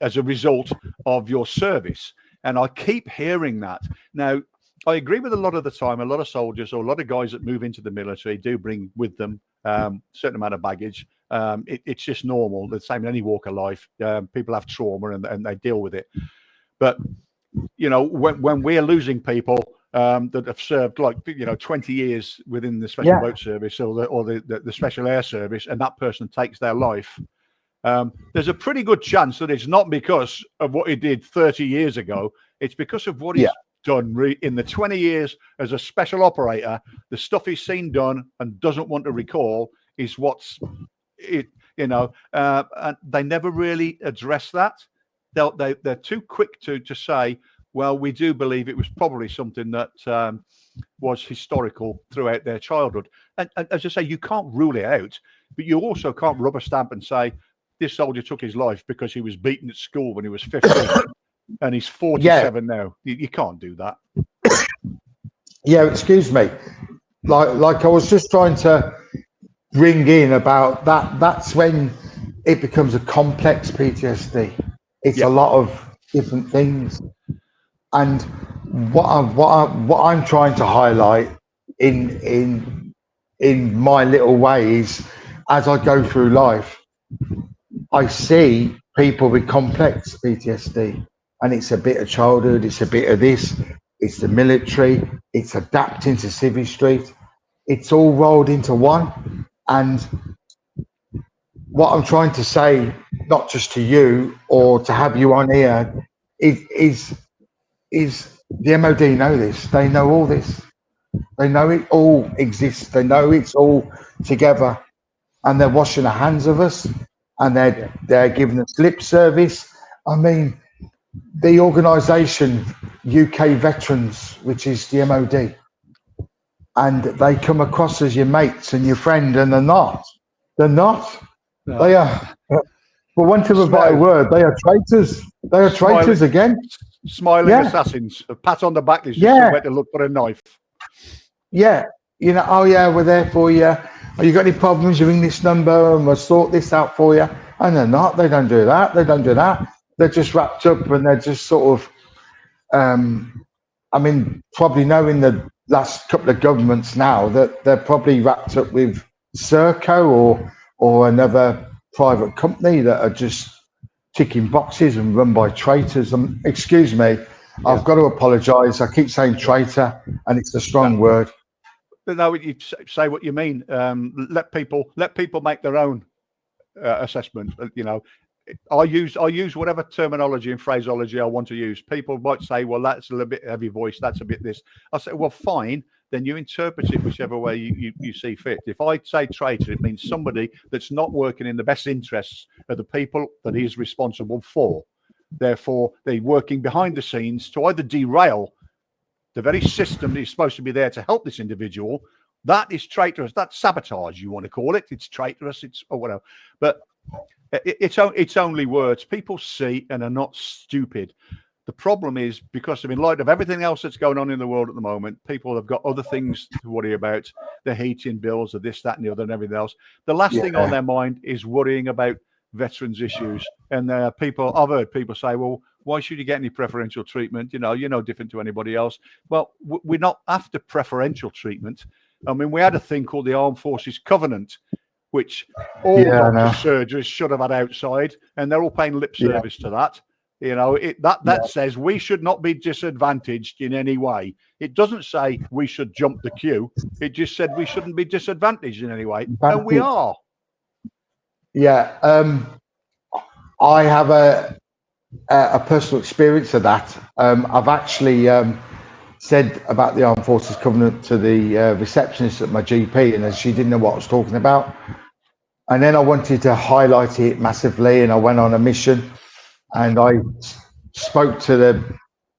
as a result of your service. And I keep hearing that. Now, I agree with a lot of the time, a lot of soldiers or a lot of guys that move into the military do bring with them a certain amount of baggage. It's just normal. The same in any walk of life. People have trauma and they deal with it. But, you know, when we're losing people that have served 20 years within the Special Boat Service or the Special Air Service, and that person takes their life, there's a pretty good chance that it's not because of what he did 30 years ago. It's because of what he's done in the 20 years as a special operator. The stuff he's seen done and doesn't want to recall is what's it. You know, and they never really address that. They're too quick to say, well, we do believe it was probably something that was historical throughout their childhood. And as I say, you can't rule it out, but you also can't rubber stamp and say, this soldier took his life because he was beaten at school when he was 15 and he's 47 now. You can't do that. Yeah, excuse me. Like I was just trying to bring in about that. That's when it becomes a complex PTSD. It's a lot of different things. And what I'm trying to highlight in my little way is, as I go through life, I see people with complex PTSD, and it's a bit of childhood, it's a bit of this, it's the military, it's adapting to Civvy Street, it's all rolled into one. And what I'm trying to say, not just to you or to have you on here, is the MOD know this. They know all this. They know it all exists. They know it's all together, and they're washing the hands of us. and they're giving us lip service. I mean, the organisation UK Veterans, which is the MOD, and they come across as your mates and your friend, and they're not. They're not. No. They are, for want of a better word, they are traitors. They are traitors again. Smiling assassins. A pat on the back is just somewhere to look for a knife. Yeah. You know, oh yeah, we're there for you. Oh, you got any problems? You ring this number and we'll sort this out for you. And they're not. They don't do that. They don't do that. They're just wrapped up and they're just sort of, I mean, probably knowing the last couple of governments now that they're probably wrapped up with Serco or another private company that are just ticking boxes and run by traitors. Excuse me, I've got to apologise. I keep saying traitor and it's a strong word. But no, you say what you mean. Let people make their own assessment. You know, I use whatever terminology and phraseology I want to use. People might say, well, that's a little bit heavy voice. That's a bit this. I say, well, fine. Then you interpret it whichever way you see fit. If I say traitor, it means somebody that's not working in the best interests of the people that he is responsible for. Therefore, they're working behind the scenes to either derail the very system that is supposed to be there to help this individual. That is traitorous. That's sabotage, you want to call it. It's traitorous. It's or whatever. But it's only words. People see and are not stupid. The problem is because in light of everything else that's going on in the world at the moment, people have got other things to worry about. The heating bills, of this, that, and the other, and everything else. The last thing on their mind is worrying about veterans issues. And I've heard people say, well, why should you get any preferential treatment? You know, you're no different to anybody else. Well, we're not after preferential treatment. I mean, we had a thing called the Armed Forces Covenant, which all doctors, surgeons should have had outside, and they're all paying lip service to that. You know, that says we should not be disadvantaged in any way. It doesn't say we should jump the queue. It just said we shouldn't be disadvantaged in any way, and we are. Yeah, I have a personal experience of that. I've actually said about the Armed Forces Covenant to the receptionist at my GP, and she didn't know what I was talking about. And then I wanted to highlight it massively, and I went on a mission, and I spoke to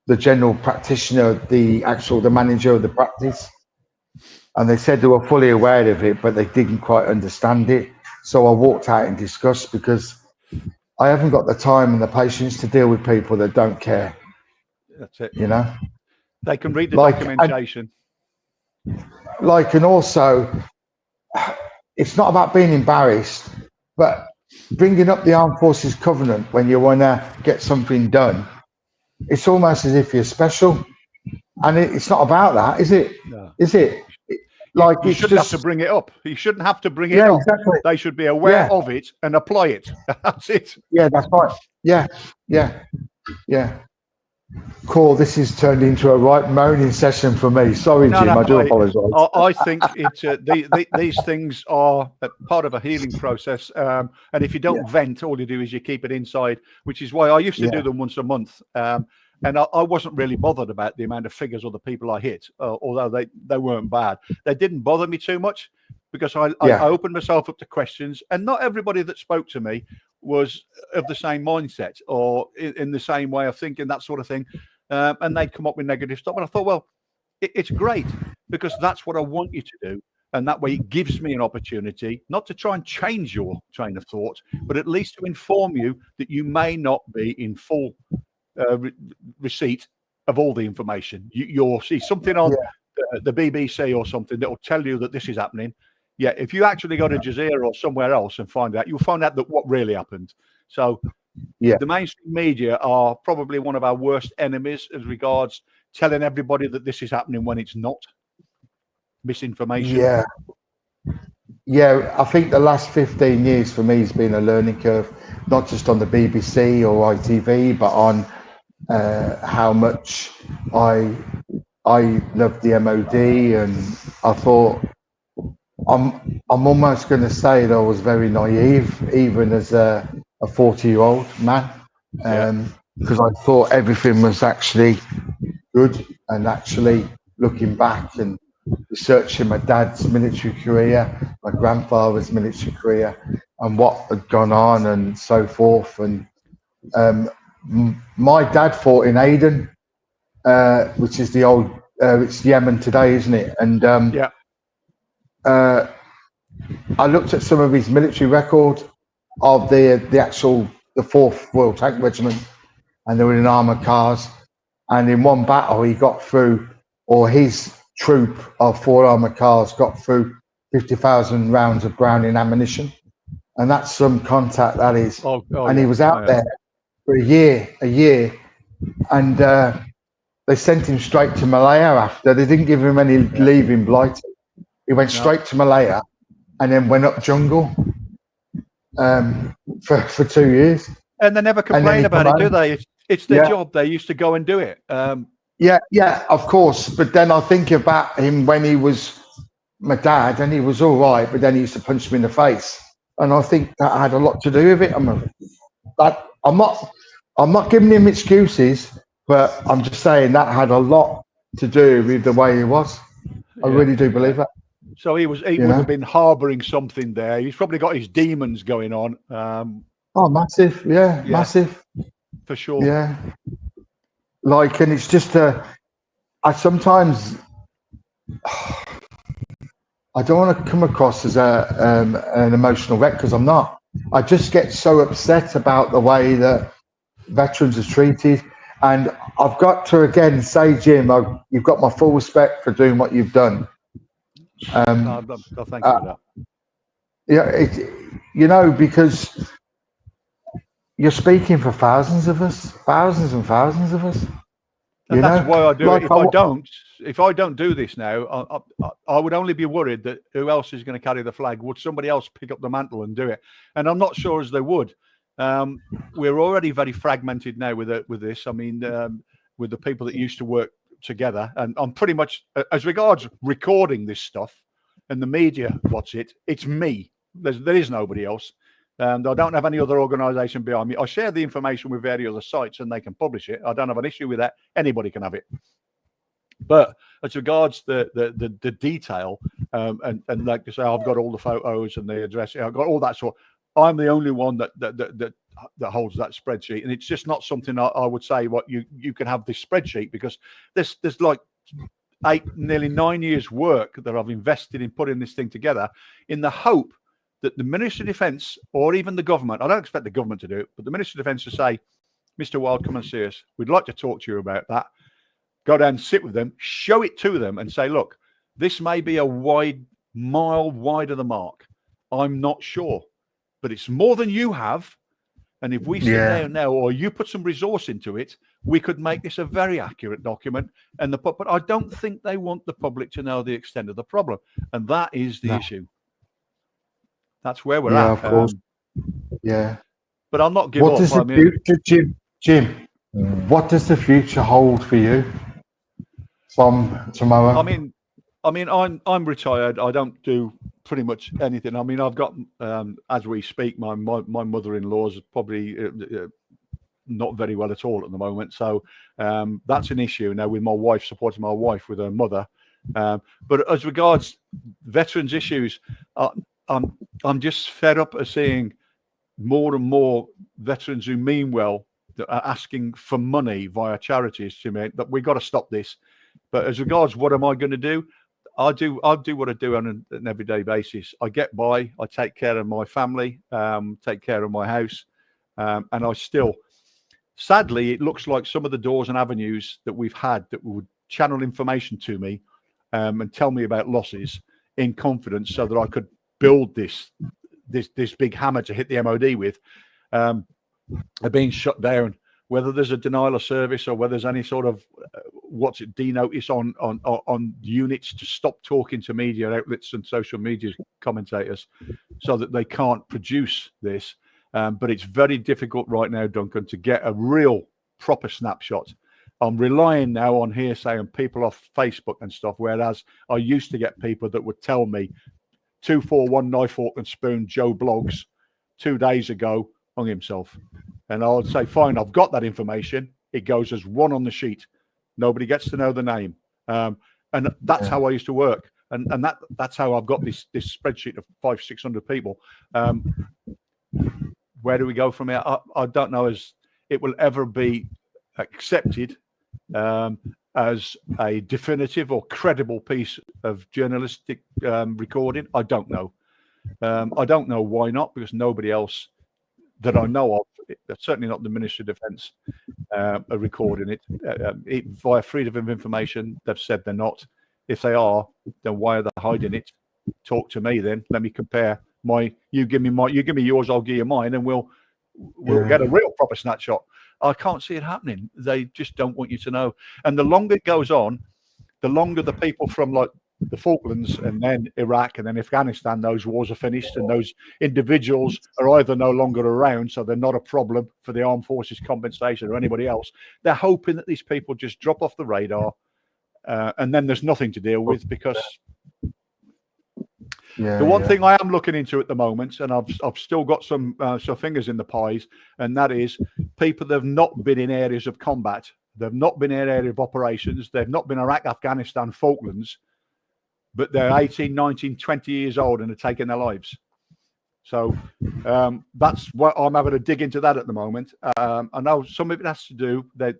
the general practitioner, the manager of the practice, and they said they were fully aware of it, but they didn't quite understand it. So I walked out in disgust because I haven't got the time and the patience to deal with people that don't care. That's it. You know, they can read the documentation. And also, it's not about being embarrassed, but bringing up the Armed Forces Covenant when you want to get something done, it's almost as if you're special. And it's not about that, is it? No. Is it? Like you shouldn't have to bring it up. You shouldn't have to bring it up. Exactly. They should be aware of it and apply it. That's it. Yeah, that's right. Yeah. Cool. This has turned into a right moaning session for me. Sorry, Jim. I do apologise. I think these things are part of a healing process. And if you don't vent, all you do is you keep it inside, which is why I used to do them once a month. And I wasn't really bothered about the amount of figures or the people I hit, although they weren't bad. They didn't bother me too much because I opened myself up to questions, and not everybody that spoke to me was of the same mindset or in the same way of thinking, that sort of thing. And they'd come up with negative stuff. And I thought, well, it's great because that's what I want you to do. And that way it gives me an opportunity, not to try and change your train of thought, but at least to inform you that you may not be in full receipt of all the information. You'll see something on the BBC or something that will tell you that this is happening. Yeah, if you actually go to Jazeera or somewhere else and find out, you'll find out that what really happened. So the mainstream media are probably one of our worst enemies as regards telling everybody that this is happening when it's not. Misinformation. Yeah, I think the last 15 years for me has been a learning curve, not just on the BBC or ITV, but on how much I love the MOD, and I thought I'm almost going to say that I was very naive, even as a 40-year-old man, because I thought everything was actually good. And actually looking back and researching my dad's military career, my grandfather's military career, and what had gone on and so forth. And my dad fought in Aden, which is the old, it's Yemen today, isn't it? And Yeah. I looked at some of his military record of the 4th Royal Tank Regiment, and they were in armoured cars. And in one battle, he got through, or his troop of 4 armoured cars got through 50,000 rounds of Browning ammunition. And that's some contact, that is. And he was out there for a year, and they sent him straight to Malaya after. They didn't give him any leave in Blighty. He went straight to Malaya and then went up jungle for 2 years. And they never complain about it, do they? It's their job. They used to go and do it. Yeah, of course. But then I think about him when he was my dad, and he was all right, but then he used to punch me in the face. And I think that had a lot to do with it. I'm not giving him excuses, but I'm just saying that had a lot to do with the way he was. I really do believe that. So he would have been harbouring something there. He's probably got his demons going on. Massive. Yeah, massive. For sure. Yeah. Like, and it's just I sometimes, I don't want to come across as an emotional wreck, because I'm not. I just get so upset about the way that veterans are treated. And I've got to again say, Jim, you've got my full respect for doing what you've done. Thank you for that. Yeah, because you're speaking for thousands and thousands of us. And that's why I do it. If I don't do this now, I would only be worried that who else is going to carry the flag? Would somebody else pick up the mantle and do it? And I'm not sure as they would. We're already very fragmented now with this. I mean, with the people that used to work together, and I'm pretty much, as regards recording this stuff and the media watch it, it's me. There is nobody else. And I don't have any other organisation behind me. I share the information with various other sites and they can publish it. I don't have an issue with that. Anybody can have it. But as regards the detail, and like I say, I've got all the photos and the address. I've got all that sort. I'm the only one that holds that spreadsheet, and it's just not something I would say. What you can have this spreadsheet, because there's like nearly 9 years work that I've invested in putting this thing together, in the hope that the Ministry of Defence, or even the government, I don't expect the government to do it, but the Ministry of Defence to say, Mr. Wild, come and see us. We'd like to talk to you about that. Go down and sit with them, show it to them and say, look, this may be a mile wide of the mark. I'm not sure, but it's more than you have. And if we sit there now, or you put some resource into it, we could make this a very accurate document. But I don't think they want the public to know the extent of the problem. And that is the issue. That's where we're at. Of course. But I'll not give up. What does the future, Jim? What does the future hold for you from tomorrow? I mean, I'm retired. I don't do pretty much anything. I mean, I've got, as we speak, my mother-in-law is probably not very well at all at the moment. So that's an issue now with my wife, supporting my wife with her mother. But as regards veterans issues, I'm just fed up of seeing more and more veterans who mean well that are asking for money via charities to me. That we've got to stop this. But as regards what am I going to do? I'll do what I do on an everyday basis. I get by. I take care of my family, take care of my house, and I still, sadly, it looks like some of the doors and avenues that we've had that would channel information to me and tell me about losses in confidence, so that I could build this big hammer to hit the MOD with, are being shut down. Whether there's a denial of service or whether there's any sort of denotice on units to stop talking to media outlets and social media commentators, so that they can't produce this. But it's very difficult right now, Duncan, to get a real proper snapshot. I'm relying now on hearsay and people off Facebook and stuff, whereas I used to get people that would tell me 241 knife, fork and spoon Joe Bloggs 2 days ago hung himself. And I would say, fine, I've got that information. It goes as one on the sheet. Nobody gets to know the name. And that's how I used to work. and that's how I've got this spreadsheet of 500-600 people. Where do we go from here? I don't know as it will ever be accepted as a definitive or credible piece of journalistic recording. I don't know. I don't know why not, because nobody else that I know of, certainly not the Ministry of Defence, are recording it via freedom of information. They've said they're not. If they are, then why are they hiding it? Talk to me then. Let me compare you give me yours, I'll give you mine, and we'll get a real proper snapshot. I can't see it happening. They just don't want you to know. And the longer it goes on, the longer the people from like the Falklands and then Iraq and then Afghanistan, those wars are finished, and those individuals are either no longer around, so they're not a problem for the armed forces compensation or anybody else. They're hoping that these people just drop off the radar, and then there's nothing to deal with, because the one thing I am looking into at the moment, and I've still got some fingers in the pies, and that is people that have not been in areas of combat, they've not been in area of operations, they've not been Iraq, Afghanistan, Falklands, but they're 18, 19, 20 years old and are taking their lives. So that's what I'm having to dig into that at the moment. I know some of it has to do, they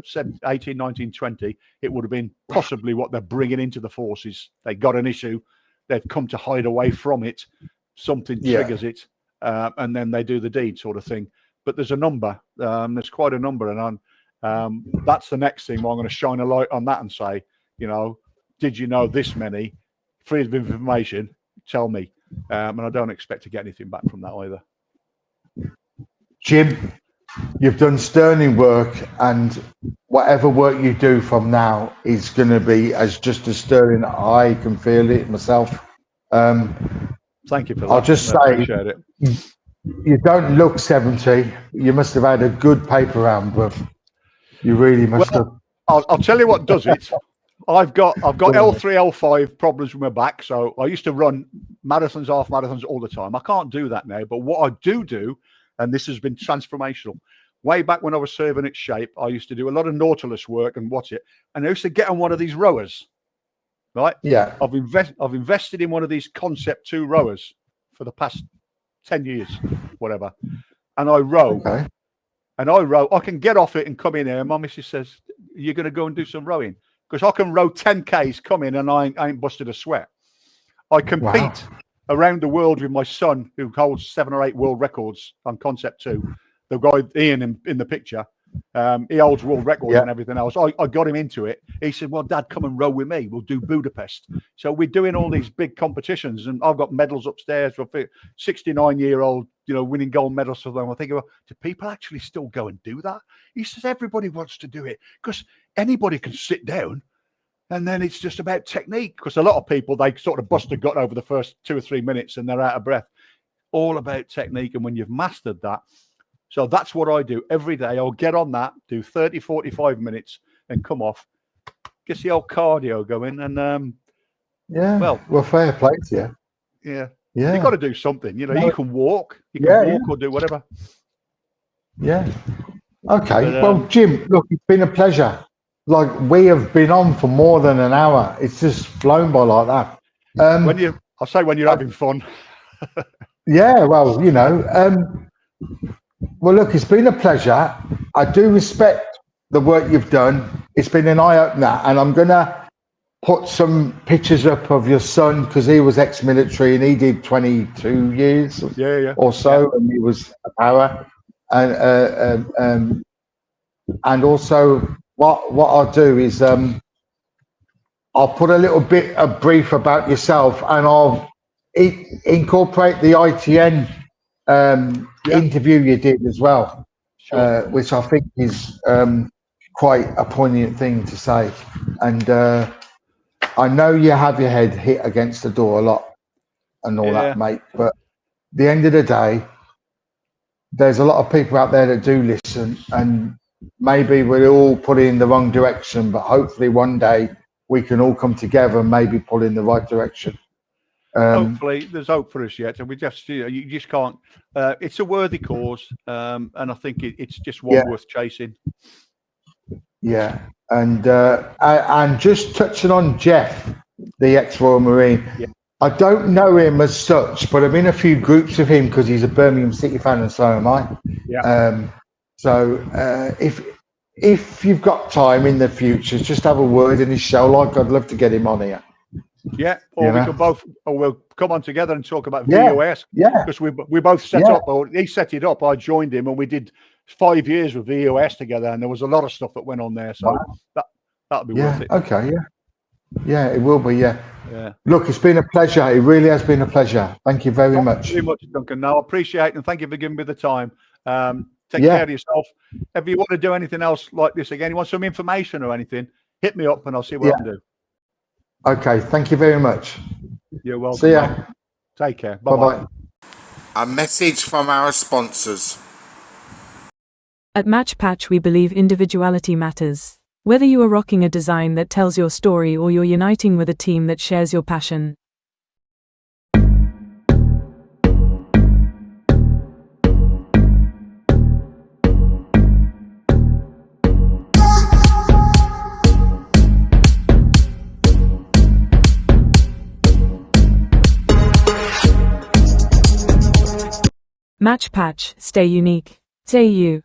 said 18, 19, 20, it would have been possibly what they're bringing into the forces. They got an issue, they've come to hide away from it, something triggers it, and then they do the deed, sort of thing. But there's a number, there's quite a number, and that's the next thing. I'm going to shine a light on that and say, did you know this many? Freedom of information, tell me. And I don't expect to get anything back from that either. Jim, you've done sterling work, and whatever work you do from now is going to be as just as sterling. I can feel it myself. Thank you for that. I'll just say, you don't look 70. You must have had a good paper round, but you really must have. I'll tell you what does it. I've got L3, L5 problems with my back. So I used to run marathons, half marathons all the time. I can't do that now. But what I do, and this has been transformational. Way back when I was serving at Shape, I used to do a lot of Nautilus work and watch it. And I used to get on one of these rowers, right? Yeah. I've invested in one of these Concept 2 rowers for the past 10 years, whatever. And I row. Okay. And I row. I can get off it and come in here. And my missus says, you're going to go and do some rowing? Because I can row 10Ks, come in, and I ain't busted a sweat. I compete around the world with my son, who holds 7 or 8 world records on Concept 2. The guy, Ian, in the picture, he holds world records and everything else. I got him into it. He said, well, Dad, come and row with me. We'll do Budapest. So we're doing all these big competitions, and I've got medals upstairs for 69-year-old, winning gold medals for them. I think, well, do people actually still go and do that? He says, everybody wants to do it, because anybody can sit down, and then it's just about technique. Because a lot of people, they sort of bust a gut over the first 2 or 3 minutes and they're out of breath. All about technique. And when you've mastered that, so that's what I do every day. I'll get on that, do 30, 45 minutes and come off, get the old cardio going. And well, fair play to you. Yeah. You've got to do something. You can walk, or do whatever. Yeah. Okay. Well, Jim, look, it's been a pleasure. Like, we have been on for more than an hour. It's just flown by like that. I'll say when you're having fun. Yeah, well, well, look, it's been a pleasure. I do respect the work you've done. It's been an eye-opener, and I'm going to put some pictures up of your son, because he was ex-military and he did 22 years or so, and he was a power. And also, what I'll do is I'll put a little bit of brief about yourself, and I'll incorporate the ITN interview you did as well, which I think is quite a poignant thing to say. And I know you have your head hit against the door a lot and all that, mate, but at the end of the day, there's a lot of people out there that do listen, and maybe we're all pulling in the wrong direction, but hopefully one day we can all come together and maybe pull in the right direction. Hopefully there's hope for us yet, and we just you just can't. It's a worthy cause, and I think it's just one worth chasing. Yeah, and just touching on Jeff, the ex-Royal Marine. Yeah. I don't know him as such, but I'm in a few groups with him because he's a Birmingham City fan and so am I. Yeah. If you've got time in the future, just have a word in his show. Like, I'd love to get him on here. Yeah, or You we know? can both, or we'll come on together and talk about Yeah, VOS. yeah. Because we both set up, or he set it up, I joined him, and we did 5 years with VOS together, and there was a lot of stuff that went on there. So that'll be worth it. Okay, yeah, it will be. Yeah. Yeah. Look, it's been a pleasure. It really has been a pleasure. Thank you very much. Thank you very much, Duncan. No, I appreciate it, and thank you for giving me the time. Take care of yourself. If you want to do anything else like this again, you want some information or anything, hit me up and I'll see what I can do. Okay, thank you very much. You're welcome. See ya. Mate. Take care. Bye-bye. A message from our sponsors. At Matchpatch, we believe individuality matters. Whether you are rocking a design that tells your story or you're uniting with a team that shares your passion. Matchpatch, stay unique. Stay you.